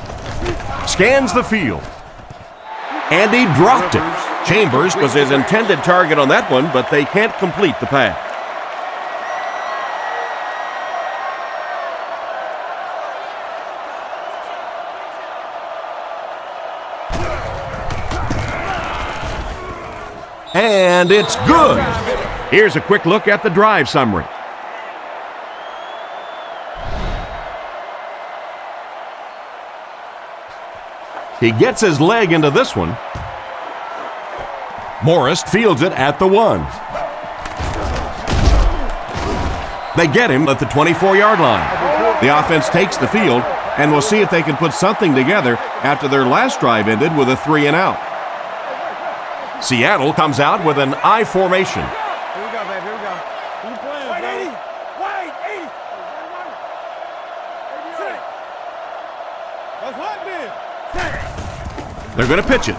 Scans the field. And he dropped it. Chambers was his intended target on that one, but they can't complete the pass. And it's good. Here's a quick look at the drive summary. He gets his leg into this one. Morris fields it at the 1. They get him at the 24-yard line. The offense takes the field, and we'll see if they can put something together after their last drive ended with a 3-and-out. Seattle comes out with an I formation. Here we go, baby. Here we go. Who you playing, Wait, 80. Wait, 80. Sit. That's what, man? They're going to pitch it.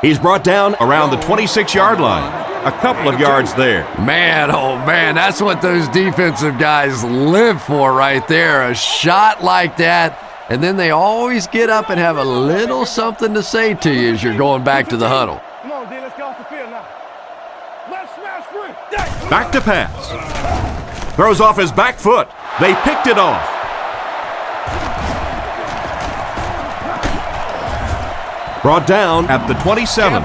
He's brought down around the 26-yard line. A couple of yards there. Man, oh man, that's what those defensive guys live for right there. A shot like that And then they always get up and have a little something to say to you as you're going back to the huddle. Come on, D, let's get off the field now. Left smash free. Back to pass. Throws off his back foot. They picked it off. Brought down at the 27.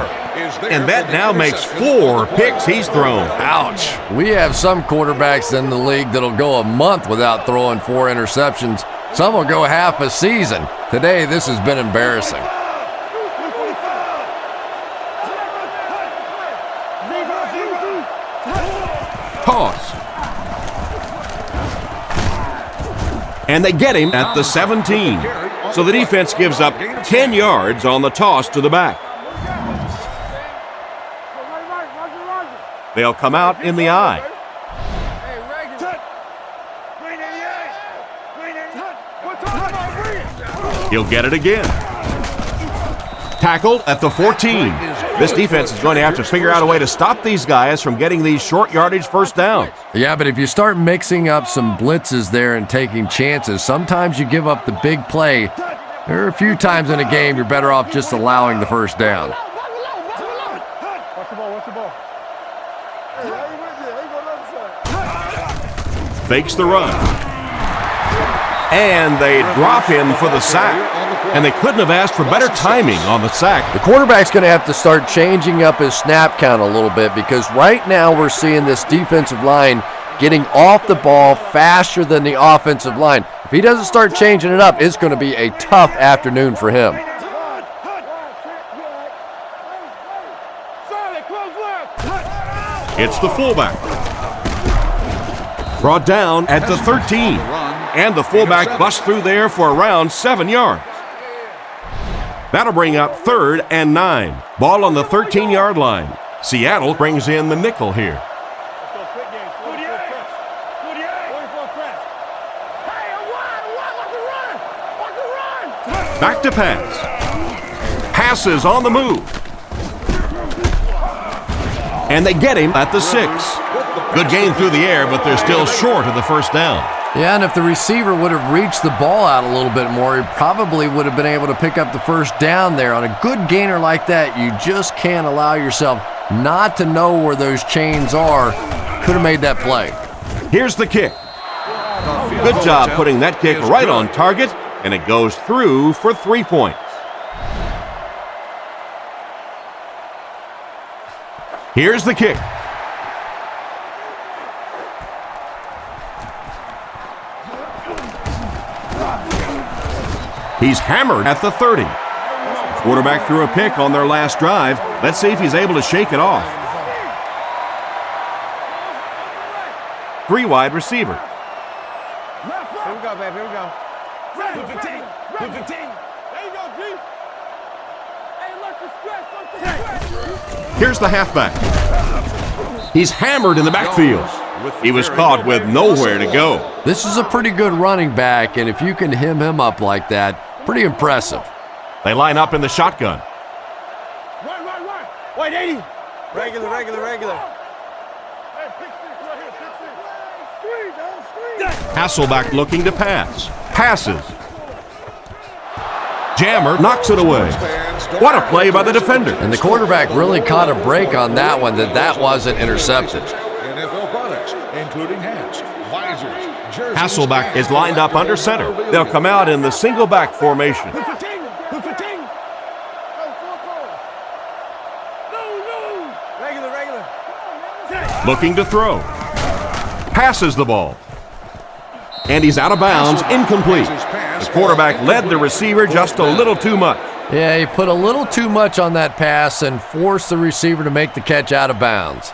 And that now makes 4 picks he's thrown. Ouch. We have some quarterbacks in the league that'll go a month without throwing 4 interceptions. Some will go half a season. Today, this has been embarrassing. Toss. And they get him at the 17. So the defense gives up 10 yards on the toss to the back. They'll come out in the eye. He'll get it again. Tackled at the 14. This defense is going to have to figure out a way to stop these guys from getting these short yardage first downs. Yeah, but if you start mixing up some blitzes there and taking chances, sometimes you give up the big play. There are a few times in a game you're better off just allowing the first down. Fakes the run. And they drop him for the sack. And they couldn't have asked for better timing on the sack. The quarterback's going to have to start changing up his snap count a little bit, because right now we're seeing this defensive line getting off the ball faster than the offensive line. If he doesn't start changing it up, it's going to be a tough afternoon for him. It's the fullback. Brought down at the 13. And the fullback busts through there for around 7 yards. That'll bring up 3rd and 9. Ball on the 13-yard line. Seattle brings in the nickel here. Back to pass. Passes on the move. And they get him at the 6. Good gain through the air, but they're still short of the first down. Yeah, and if the receiver would have reached the ball out a little bit more, he probably would have been able to pick up the first down there. On a good gainer like that, you just can't allow yourself not to know where those chains are. Could have made that play. Here's the kick. Good job putting that kick right on target, and it goes through for 3 points. Here's the kick. He's hammered at the 30. Quarterback threw a pick on their last drive. Let's see if he's able to shake it off. 3 wide receiver. Here we go, baby. Here we go. Put 15. Put 15. There you go, G. Hey, look, the stretch. Here's the halfback. He's hammered in the backfield. He was caught with nowhere to go. This is a pretty good running back, and if you can hem him up like that, pretty impressive. They line up in the shotgun. Right. Wait, 80. Regular. Hey, pick 6 right here. Pick 6. Screen. Hasselback looking to pass. Passes. Jammer knocks it away. What a play by the defender. And the quarterback really caught a break on that one, that wasn't intercepted. NFL products, including hats, visors, jerseys. Hasselback is lined up under center. They'll come out in the single back formation. Put 15. No. Regular. Looking to throw. Passes the ball. And he's out of bounds, incomplete. The quarterback led the receiver just a little too much. Yeah, he put a little too much on that pass and forced the receiver to make the catch out of bounds.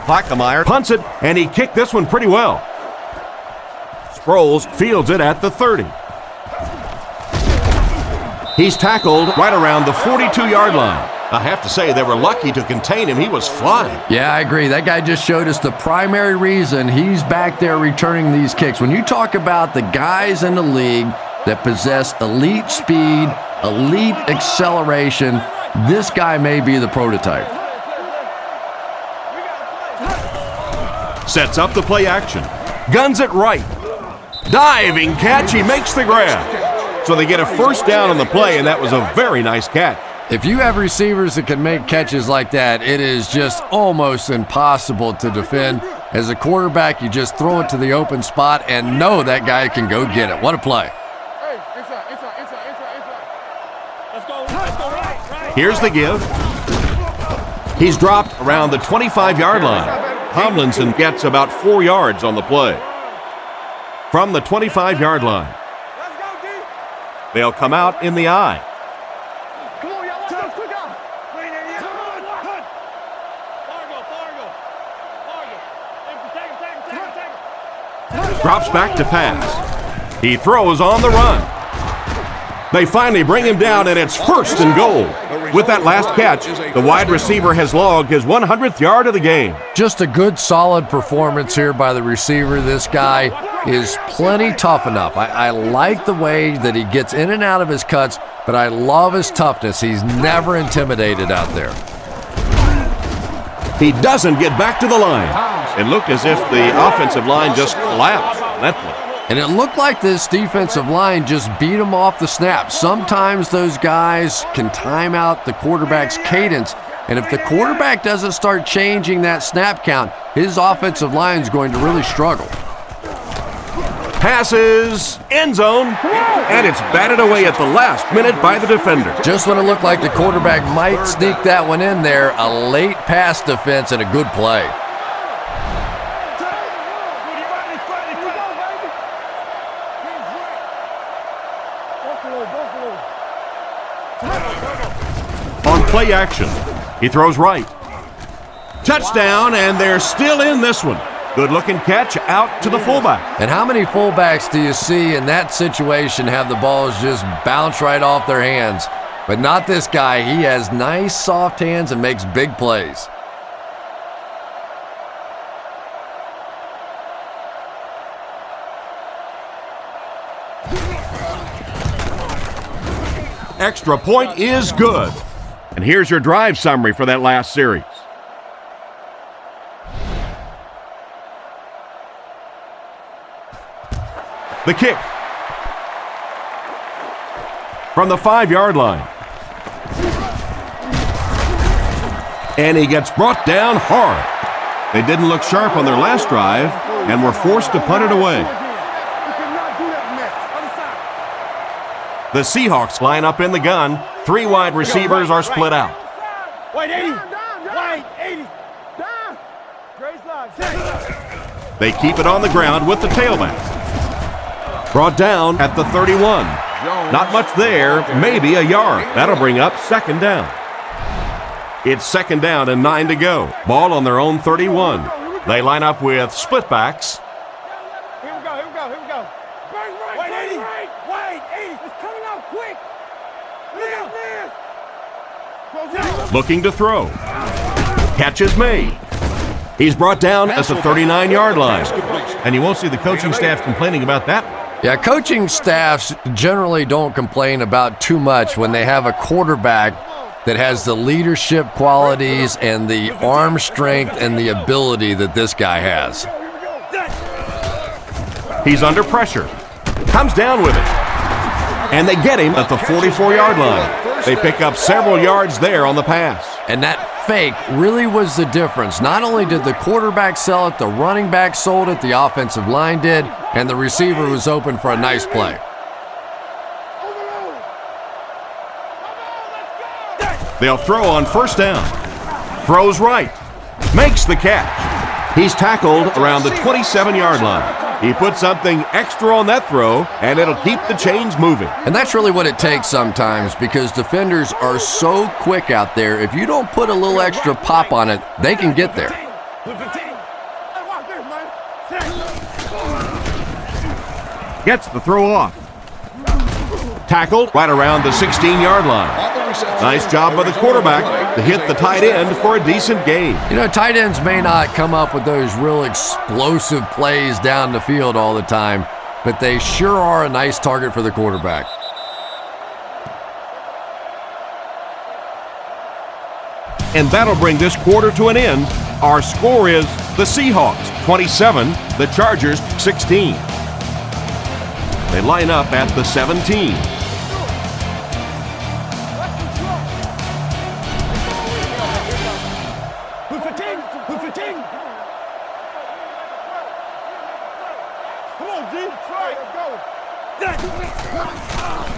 Plackemire punts it, and he kicked this one pretty well. Sproles fields it at the 30. He's tackled right around the 42-yard line. I have to say, they were lucky to contain him. He was flying. Yeah, I agree. That guy just showed us the primary reason he's back there returning these kicks. When you talk about the guys in the league that possess elite speed, elite acceleration. This guy may be the prototype. Sets up the play action. Guns it right. Diving catch. He makes the grab. So they get a first down on the play, and that was a very nice catch. If you have receivers that can make catches like that, it is just almost impossible to defend. As a quarterback, you just throw it to the open spot and know that guy can go get it. What a play. Hey, inside. Let's go right. Here's the give. He's dropped around the 25-yard line. Tomlinson gets about 4 yards on the play. From the 25-yard line, Let's go, D. they'll come out in the eye. Come on, y'all. Let's go. Quick out. Wait there, yeah. Fargo. Take him. Drops back to pass. He throws on the run. They finally bring him down, and it's first and goal. With that last catch, the wide receiver has logged his 100th yard of the game. Just a good, solid performance here by the receiver. This guy is plenty tough enough. I like the way that he gets in and out of his cuts, but I love his toughness. He's never intimidated out there. He doesn't get back to the line. It looked as if the offensive line just collapsed on that play. And it looked like this defensive line just beat him off the snap. Sometimes those guys can time out the quarterback's cadence, and if the quarterback doesn't start changing that snap count, his offensive line is going to really struggle. Passes, end zone, and it's batted away at the last minute by the defender. Just when it looked like the quarterback might sneak that one in there, a late pass defense and a good play. On play action, he throws right. Touchdown, and they're still in this one. Good-looking catch out to the fullback. And how many fullbacks do you see in that situation have the balls just bounce right off their hands? But not this guy. He has nice, soft hands and makes big plays. Extra point is good. And here's your drive summary for that last series. The kick. From the 5-yard line. And he gets brought down hard. They didn't look sharp on their last drive and were forced to punt it away. The Seahawks line up in the gun. 3 wide receivers are split out. Wait, 80. Wait, 80. Down. Great slide. They keep it on the ground with the tailback. Brought down at the 31. Not much there, maybe a yard. That'll bring up second down. It's second down and 9 to go. Ball on their own 31. They line up with split backs. Here we go. Wait, 80. Wait, 80. It's coming out quick. Live. Looking to throw. Catch is made. He's brought down at the 39-yard line. And you won't see the coaching staff complaining about that. Yeah, coaching staffs generally don't complain about too much when they have a quarterback that has the leadership qualities and the arm strength and the ability that this guy has. He's under pressure. Comes down with it. And they get him at the 44-yard line. They pick up several yards there on the pass. And that fake really was the difference. Not only did the quarterback sell it, the running back sold it, the offensive line did, and the receiver was open for a nice play. They'll throw on first down. Throws right. Makes the catch. He's tackled around the 27-yard line. He put something extra on that throw, and it'll keep the chains moving. And that's really what it takes sometimes, because defenders are so quick out there. If you don't put a little extra pop on it, they can get there. Gets the throw off. Tackled right around the 16-yard line. Nice job by the quarterback to hit the tight end for a decent gain. You know, tight ends may not come up with those real explosive plays down the field all the time, but they sure are a nice target for the quarterback. And that'll bring this quarter to an end. Our score is the Seahawks 27, the Chargers 16. They line up at the 17.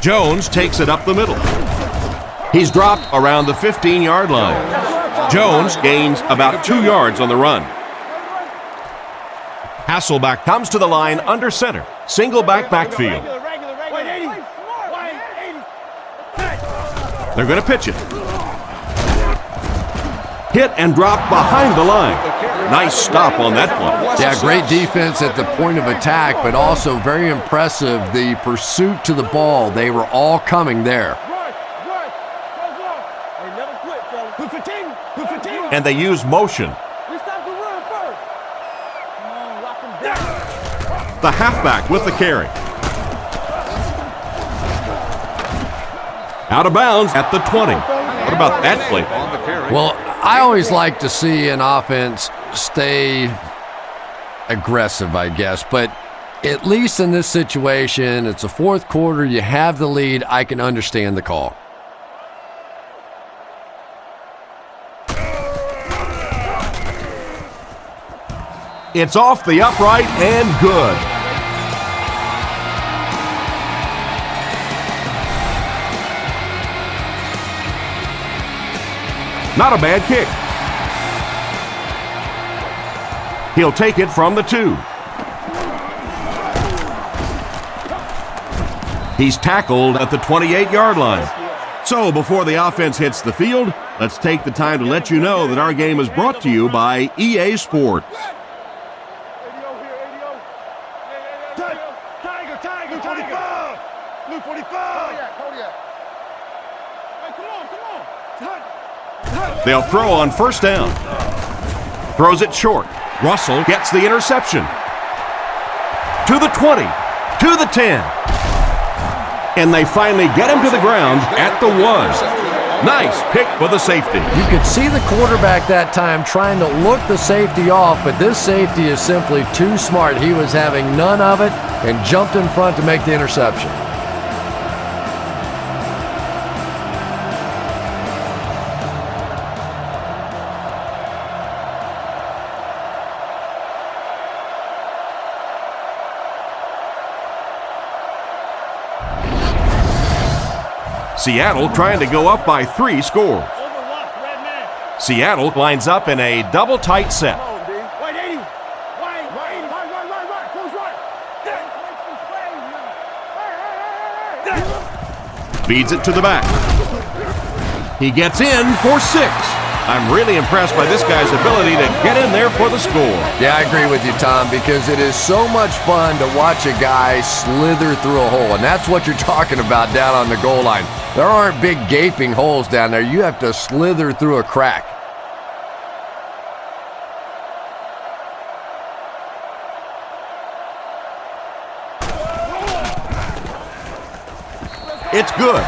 Jones takes it up the middle. He's dropped around the 15-yard line. Jones gains about 2 yards on the run. Hasselback comes to the line under center. Single backfield. They're going to pitch it. Hit and drop behind the line. Nice stop on that one. Yeah, great defense at the point of attack, but also very impressive the pursuit to the ball. They were all coming there. And they use motion. The halfback with the carry. Out of bounds at the 20. What about that play? Well, I always like to see an offense stay aggressive, I guess. But at least in this situation, it's a fourth quarter. You have the lead. I can understand the call. It's off the upright and good. Not a bad kick. He'll take it from the 2. He's tackled at the 28-yard line. So before the offense hits the field, let's take the time to let you know that our game is brought to you by EA Sports. They'll throw on first down. Throws it short. Russell gets the interception. To the 20. To the 10. And they finally get him to the ground at the 1. Nice pick for the safety. You could see the quarterback that time trying to look the safety off, but this safety is simply too smart. He was having none of it and jumped in front to make the interception. Seattle trying to go up by 3 scores. Seattle lines up in a double tight set. Feeds it to the back. He gets in for 6. I'm really impressed by this guy's ability to get in there for the score. Yeah, I agree with you, Tom, because it is so much fun to watch a guy slither through a hole, and that's what you're talking about down on the goal line. There aren't big gaping holes down there. You have to slither through a crack. It's good.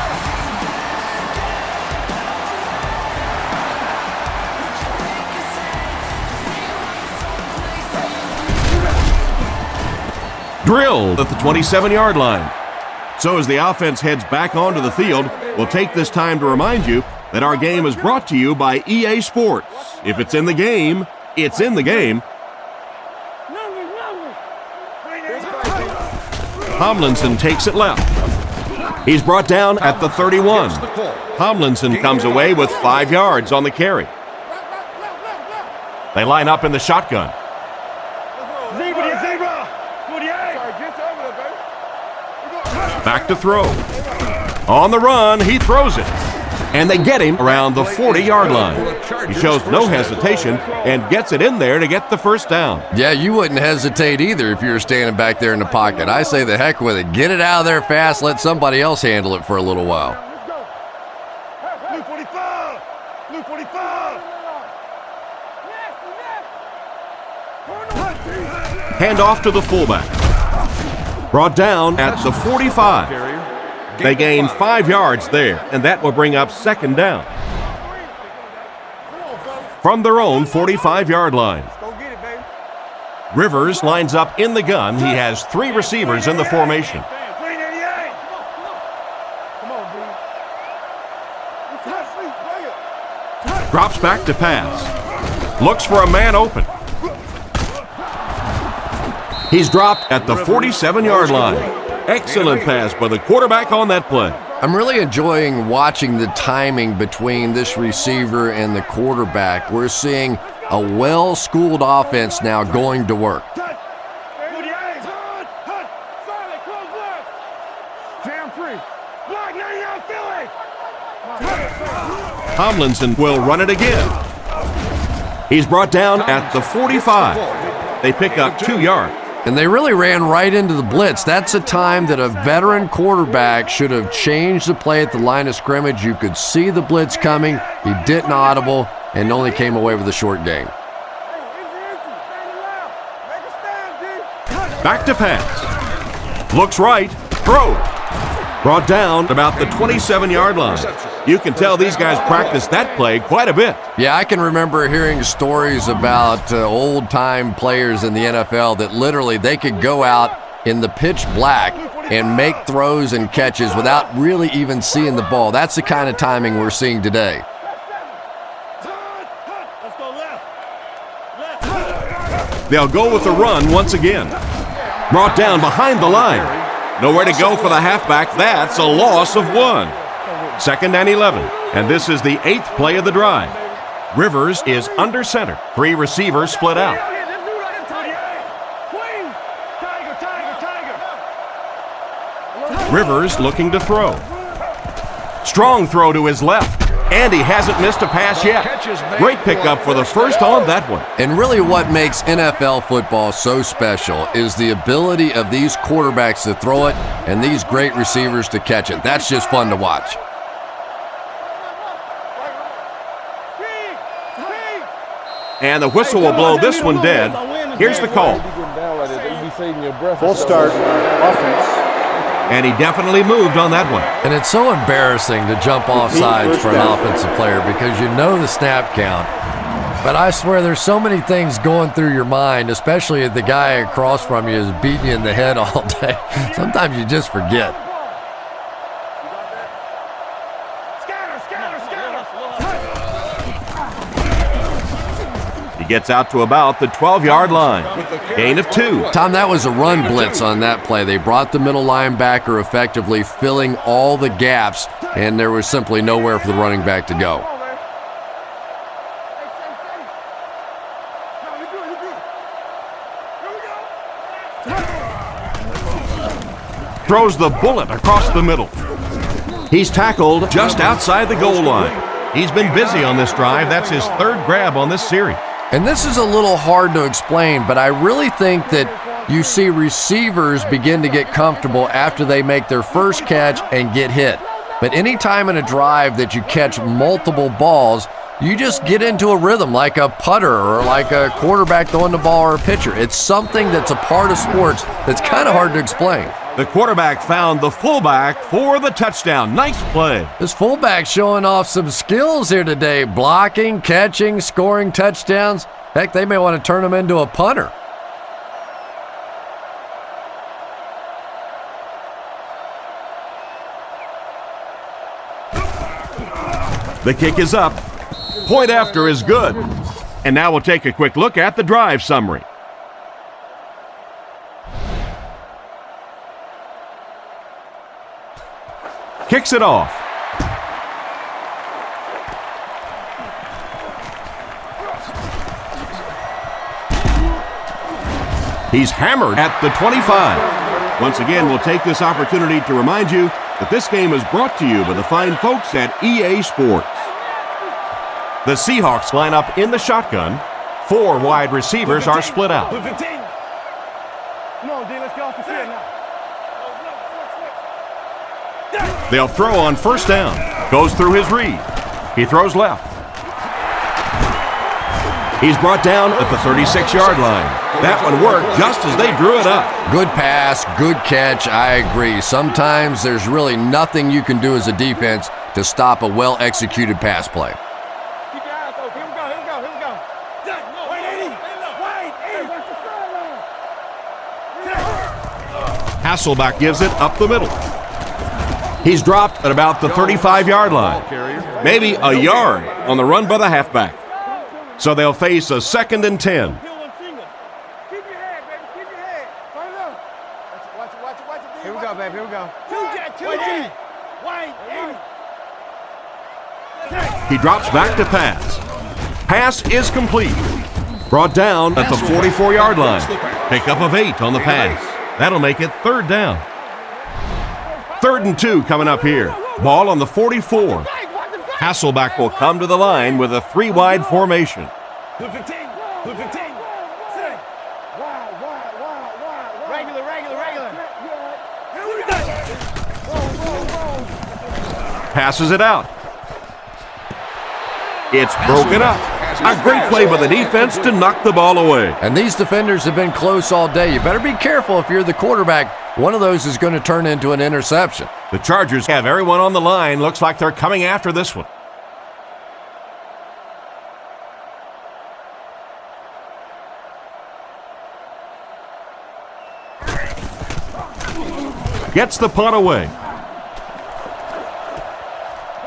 Drilled at the 27-yard line. So as the offense heads back onto the field, we'll take this time to remind you that our game is brought to you by EA Sports. If it's in the game, it's in the game. Tomlinson takes it left. He's brought down at the 31. Tomlinson comes away with 5 yards on the carry. They line up in the shotgun. Back to throw. On the run, he throws it. And they get him around the 40-yard line. He shows no hesitation and gets it in there to get the first down. Yeah, you wouldn't hesitate either if you were standing back there in the pocket. I say the heck with it. Get it out of there fast. Let somebody else handle it for a little while. Hand off to the fullback. Brought down at the 45. They gain 5 yards there, and that will bring up second down. From their own 45-yard line. Rivers lines up in the gun. He has 3 receivers in the formation. Drops back to pass. Looks for a man open. He's dropped at the 47-yard line. Excellent pass by the quarterback on that play. I'm really enjoying watching the timing between this receiver and the quarterback. We're seeing a well-schooled offense now going to work. Tomlinson will run it again. He's brought down at the 45. They pick up 2 yards. And they really ran right into the blitz. That's a time that a veteran quarterback should have changed the play at the line of scrimmage. You could see the blitz coming. He didn't audible and only came away with a short gain. Back to pass. Looks right. Throw. Brought down about the 27-yard line. You can tell these guys practice that play quite a bit. Yeah, I can remember hearing stories about old-time players in the NFL that literally they could go out in the pitch black and make throws and catches without really even seeing the ball. That's the kind of timing we're seeing today. They'll go with the run once again. Brought down behind the line. Nowhere to go for the halfback. That's a loss of 1. Second and 11, and this is the 8th play of the drive. Rivers is under center. 3 receivers split out. Rivers looking to throw. Strong throw to his left, and he hasn't missed a pass yet. Great pickup for the first on that one. And really what makes NFL football so special is the ability of these quarterbacks to throw it and these great receivers to catch it. That's just fun to watch. And the whistle will blow this one dead. Here's the call. Full start, offense. And he definitely moved on that one. And it's so embarrassing to jump off sides for an offensive player because you know the snap count. But I swear there's so many things going through your mind, especially if the guy across from you is beating you in the head all day. Sometimes you just forget. Gets out to about the 12-yard line. Gain of 2. Tom, that was a run blitz on that play. They brought the middle linebacker effectively filling all the gaps, and there was simply nowhere for the running back to go. Throws the bullet across the middle. He's tackled just outside the goal line. He's been busy on this drive. That's his 3rd grab on this series. And this is a little hard to explain, but I really think that you see receivers begin to get comfortable after they make their first catch and get hit. But any time in a drive that you catch multiple balls, you just get into a rhythm like a putter or like a quarterback throwing the ball or a pitcher. It's something that's a part of sports that's kind of hard to explain. The quarterback found the fullback for the touchdown. Nice play. This fullback showing off some skills here today. Blocking, catching, scoring touchdowns. Heck, they may want to turn him into a punter. The kick is up. Point after is good. And now we'll take a quick look at the drive summary. Kicks it off. He's hammered at the 25. Once again, we'll take this opportunity to remind you that this game is brought to you by the fine folks at EA Sports. The Seahawks line up in the shotgun. 4 wide receivers are split out. Come on, D, let's get off the field now. They'll throw on first down. Goes through his read. He throws left. He's brought down at the 36-yard line. That one worked just as they drew it up. Good pass, good catch, I agree. Sometimes there's really nothing you can do as a defense to stop a well-executed pass play. Keep your eyes open. Here we go, here we go, here we go. Wait, Eddie. Wait, Eddie. Watch the sideline. Hasselback gives it up the middle. He's dropped at about the 35-yard line. Maybe a yard on the run by the halfback. So they'll face a 2nd and 10. Kill one finger. Keep your head, baby. Keep your head. Turn it up. Watch it. Here we go, baby. Here we go. Two G. Wait, He drops back to pass. Pass is complete. Brought down at the 44-yard line. Pickup of 8 on the pass. That'll make it 3rd down. 3rd and 2 coming up here. Ball on the 44. Hasselback will come to the line with a 3-wide formation. Regular. Passes it out. It's broken up. A great play by the defense to knock the ball away. And these defenders have been close all day. You better be careful if you're the quarterback. One of those is going to turn into an interception. The Chargers have everyone on the line. Looks like they're coming after this one. Gets the punt away.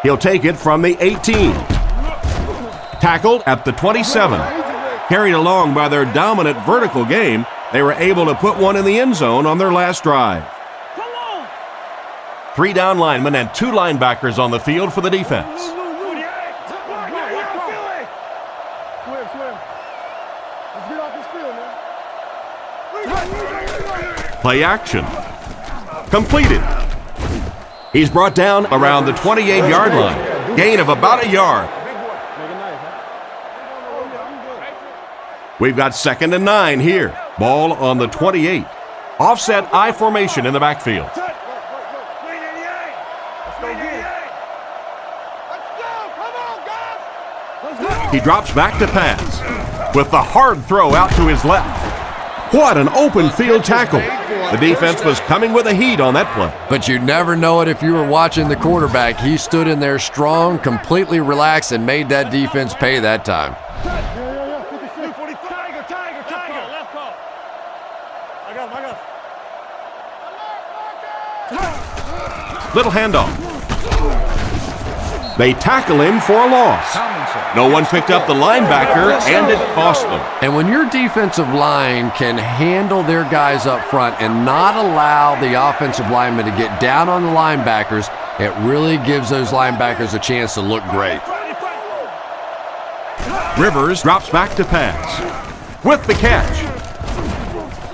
He'll take it from the 18. Tackled at the 27. Carried along by their dominant vertical game, they were able to put one in the end zone on their last drive. 3 down linemen and 2 linebackers on the field for the defense. Swim. Let's get off this field, man. Play action. Completed. He's brought down around the 28-yard line. Gain of about a yard. We've got 2nd and 9 here. Ball on the 28. Offset I formation in the backfield. He drops back to pass with the hard throw out to his left. What an open field tackle. The defense was coming with a heat on that play. But you never know it if you were watching the quarterback. He stood in there strong, completely relaxed, and made that defense pay that time. Tiger. Left call. I got him. Little handoff. They tackle him for a loss. No one picked up the linebacker, and it cost them. And when your defensive line can handle their guys up front and not allow the offensive linemen to get down on the linebackers, it really gives those linebackers a chance to look great. Rivers drops back to pass with the catch.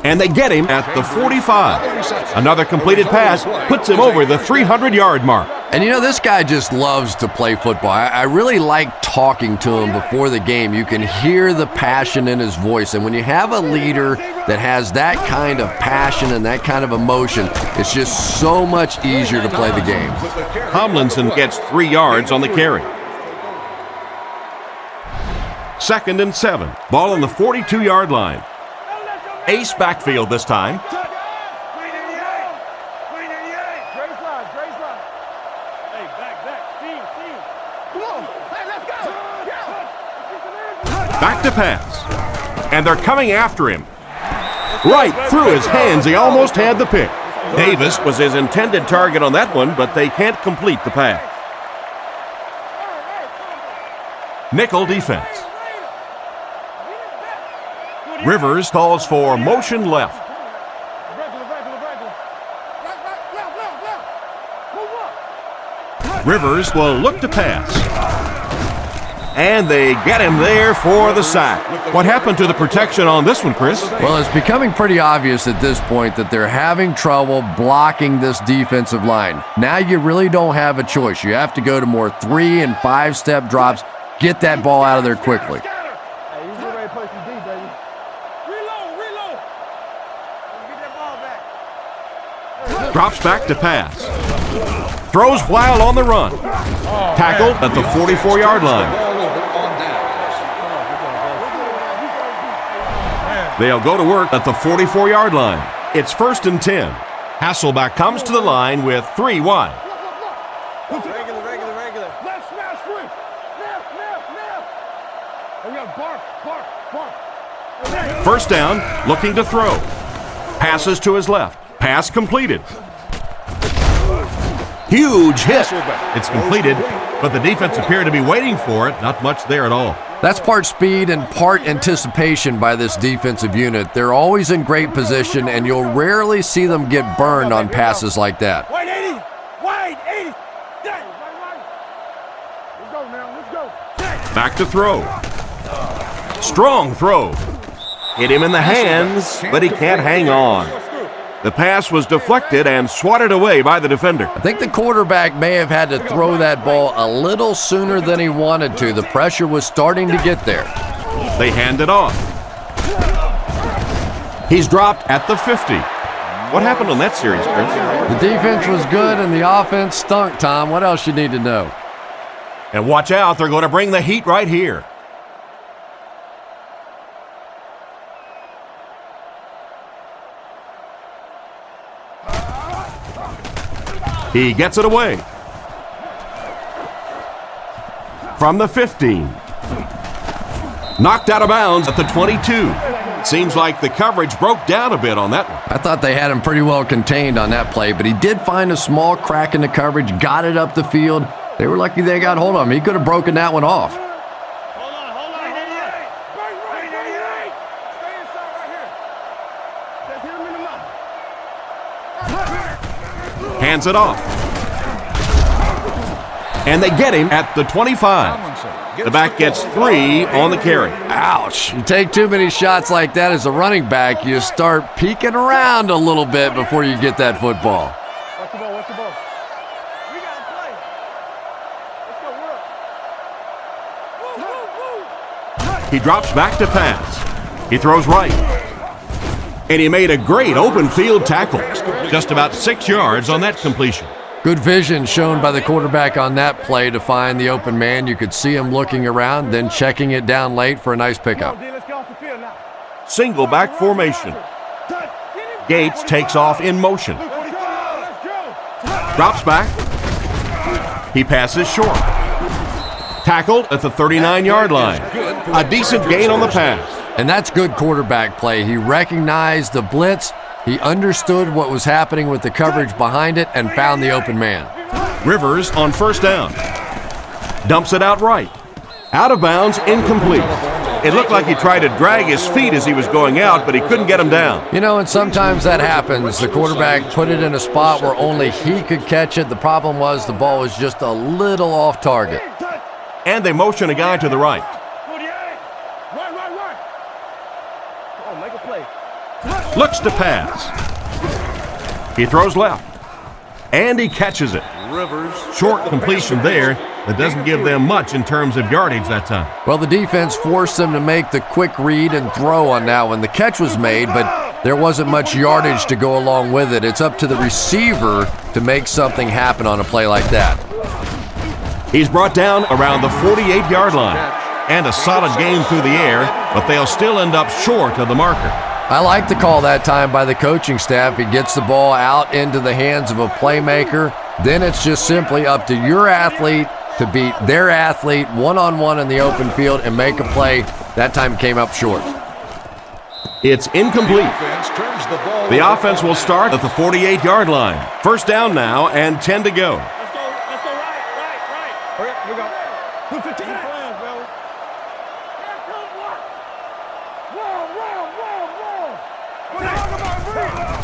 And they get him at the 45. Another completed pass puts him over the 300-yard mark. And you know, this guy just loves to play football. I really like talking to him before the game. You can hear the passion in his voice. And when you have a leader that has that kind of passion and that kind of emotion, it's just so much easier to play the game. Tomlinson gets 3 yards on the carry. 2nd and 7. Ball on the 42-yard line. Ace backfield this time. Back to pass. And they're coming after him. Right through his hands. He almost had the pick. Davis was his intended target on that one, but they can't complete the pass. Nickel defense. Rivers calls for motion left. Rivers will look to pass. And they get him there for the sack. What happened to the protection on this one, Chris? Well, it's becoming pretty obvious at this point that they're having trouble blocking this defensive line. Now you really don't have a choice. You have to go to more 3- and 5-step drops. Get that ball out of there quickly. Drops back to pass. Throws while on the run. Tackled at the 44-yard line. They'll go to work at the 44-yard line. It's 1st and 10. Hasselback comes to the line with 3 wide. Regular. Left smash free. Left. Oh, yeah, bark. 1st down, looking to throw. Passes to his left. Pass completed. Huge hit. It's completed, but the defense appeared to be waiting for it. Not much there at all. That's part speed and part anticipation by this defensive unit. They're always in great position, and you'll rarely see them get burned on passes like that. Wide 80. Let's go now. Back to throw. Strong throw. Hit him in the hands, but he can't hang on. The pass was deflected and swatted away by the defender. I think the quarterback may have had to throw that ball a little sooner than he wanted to. The pressure was starting to get there. They hand it off. He's dropped at the 50. What happened on that series, Chris? The defense was good and the offense stunk, Tom. What else you need to know? And watch out, they're going to bring the heat right here. He gets it away. From the 15. Knocked out of bounds at the 22. Seems like the coverage broke down a bit on that one. I thought they had him pretty well contained on that play, but he did find a small crack in the coverage, got it up the field. They were lucky they got hold of him. He could have broken that one off. Hold on. Right. Stay inside right here. Just hit him in the mouth. Hands it off. And they get him at the 25. The back gets 3 on the carry. Ouch. You take too many shots like that as a running back, you start peeking around a little bit before you get that football. Watch the ball. We got to play. Let's go. He drops back to pass. He throws right. And he made a great open field tackle. Just about 6 yards on that completion. Good vision shown by the quarterback on that play to find the open man. You could see him looking around, then checking it down late for a nice pickup. Let's get off the field now. Single back formation. Gates takes off in motion. Drops back. He passes short. Tackled at the 39-yard line. A decent gain on the pass. And that's good quarterback play. He recognized the blitz. He understood what was happening with the coverage behind it and found the open man. Rivers on 1st down. Dumps it out right. Out of bounds, incomplete. It looked like he tried to drag his feet as he was going out, but he couldn't get him down. You know, and sometimes that happens. The quarterback put it in a spot where only he could catch it. The problem was the ball was just a little off target. And they motion a guy to the right. Right. Come on, make a play. Looks to pass. He throws left. And he catches it. Short completion there. That doesn't give them much in terms of yardage that time. Well, the defense forced them to make the quick read and throw on that one. The catch was made, but there wasn't much yardage to go along with it. It's up to the receiver to make something happen on a play like that. He's brought down around the 48-yard line. And a solid game through the air, but they'll still end up short of the marker. I like the call that time by the coaching staff. He gets the ball out into the hands of a playmaker. Then it's just simply up to your athlete to beat their athlete one-on-one in the open field and make a play. That time came up short. It's incomplete. The offense will start at the 48-yard line. 1st down now and 10 to go. Let's go right. Hurry up, we go. Put 15 plans, fellas.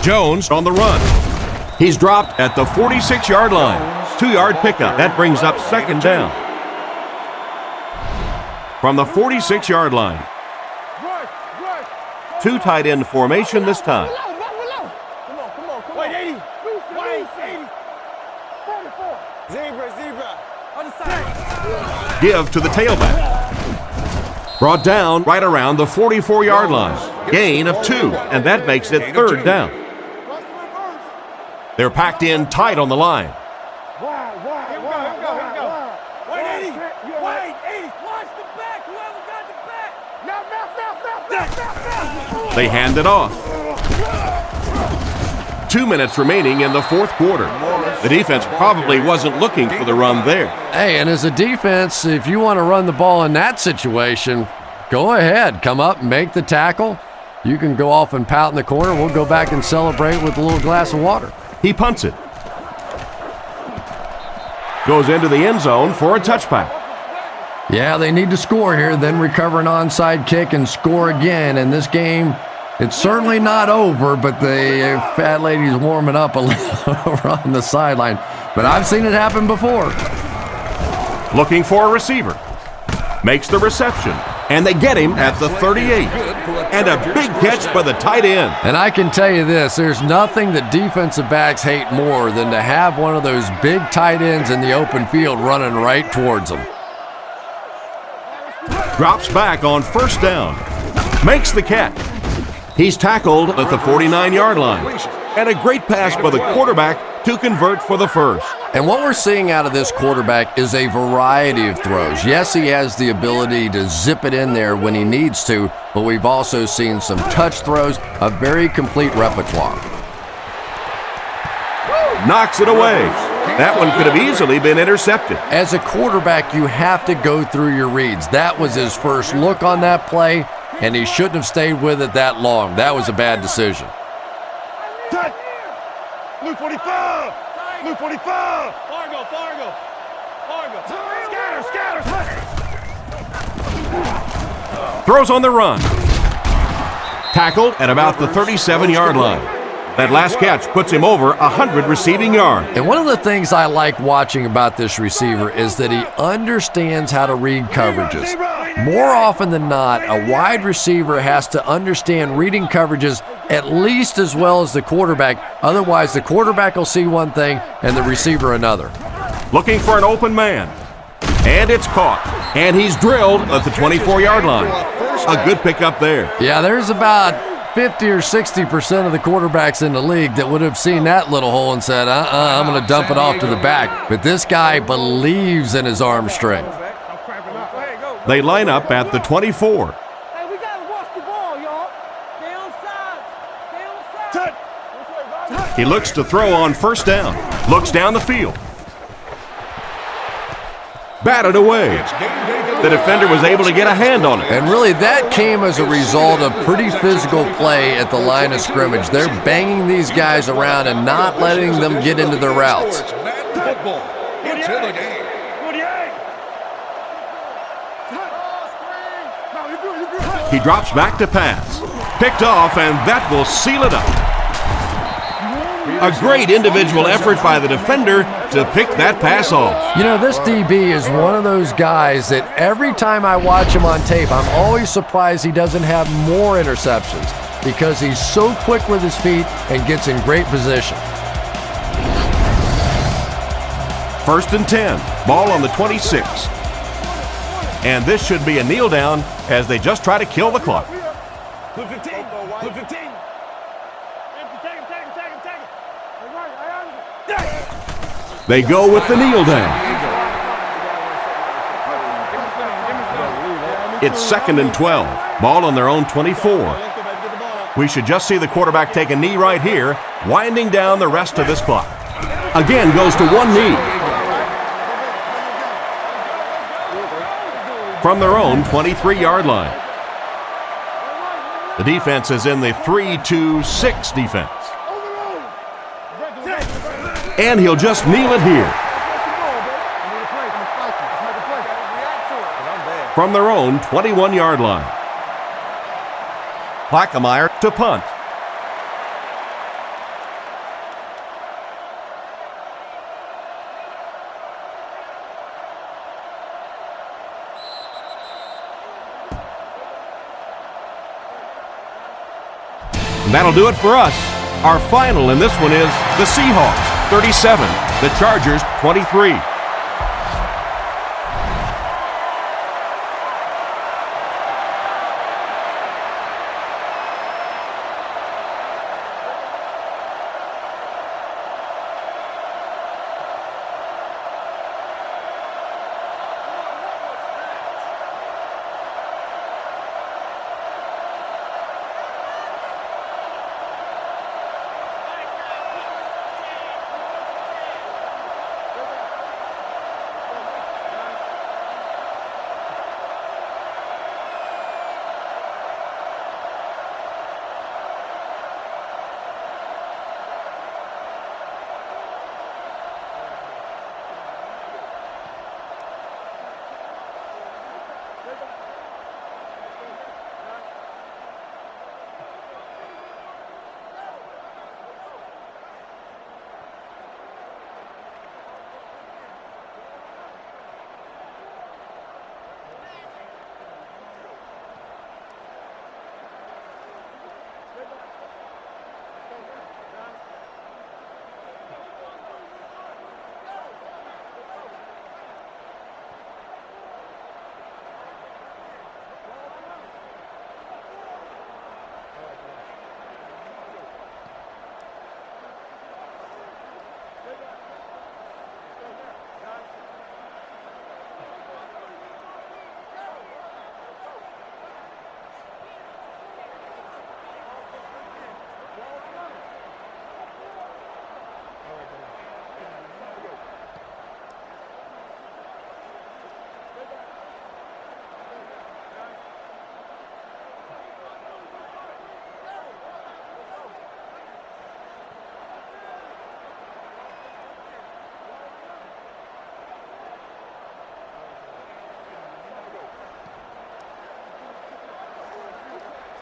Jones on the run. He's dropped at the 46-yard line. 2-yard pickup. That brings up 2nd down. From the 46-yard line. 2 tight end formation this time. Come on. Wait, 80. Wait, 80. 44. Zebra. On the side. Give to the tailback. Brought down right around the 44-yard line. Gain of 2, and that makes it 3rd down. They're packed in tight on the line. Here we go. Wait, 80. Watch the back. Whoever got the back. Now. They hand it off. 2 minutes remaining in the fourth quarter. The defense probably wasn't looking for the run there. Hey, and as a defense, if you want to run the ball in that situation, go ahead. Come up and make the tackle. You can go off and pout in the corner. We'll go back and celebrate with a little glass of water. He punts it. Goes into the end zone for a touchback. Yeah, they need to score here, then recover an onside kick and score again. And this game, it's certainly not over, but the fat lady's warming up a little over on the sideline. But I've seen it happen before. Looking for a receiver. Makes the reception. And they get him at the 38. And a big catch by the tight end. And I can tell you this, there's nothing that defensive backs hate more than to have one of those big tight ends in the open field running right towards them. Drops back on first down. Makes the catch. He's tackled at the 49-yard line. And a great pass by the quarterback to convert for the first. And what we're seeing out of this quarterback is a variety of throws. Yes, he has the ability to zip it in there when he needs to, but we've also seen some touch throws, a very complete repertoire. Knocks it away. That one could have easily been intercepted. As a quarterback, you have to go through your reads. That was his first look on that play, and he shouldn't have stayed with it that long. That was a bad decision. Blue 45! Blue 45! Fargo! Scatter! Throws on the run. Tackled at about the 37-yard line. That last catch puts him over 100 receiving yards. And one of the things I like watching about this receiver is that he understands how to read coverages. More often than not, a wide receiver has to understand reading coverages at least as well as the quarterback. Otherwise, the quarterback will see one thing and the receiver another. Looking for an open man. And it's caught. And he's drilled at the 24-yard line. A good pickup there. Yeah, there's about 50 or 60% of the quarterbacks in the league that would have seen that little hole and said, I'm going to dump it off to the back. But this guy believes in his arm strength. They line up at the 24. Hey, we got to watch the ball, y'all. Stay on side. He looks to throw on first down. Looks down the field. Batted away. The defender was able to get a hand on it. And really, that came as a result of pretty physical play at the line of scrimmage. They're banging these guys around and not letting them get into their routes. It's in the game. He drops back to pass. Picked off, and that will seal it up. A great individual effort by the defender to pick that pass off. You know, this DB is one of those guys that every time I watch him on tape, I'm always surprised he doesn't have more interceptions because he's so quick with his feet and gets in great position. 1st and 10. Ball on the 26. And this should be a kneel down as they just try to kill the clock. Blue 15! Blue 15! They go with the kneel down. It's 2nd and 12. Ball on their own 24. We should just see the quarterback take a knee right here, winding down the rest of this clock. Again goes to one knee. From their own 23-yard line. The defense is in the 3-2-6 defense. And he'll just kneel it here. From their own 21-yard line. Plaquemire to punt. And that'll do it for us. Our final in this one is the Seahawks 37, the Chargers 23.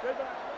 Stay back.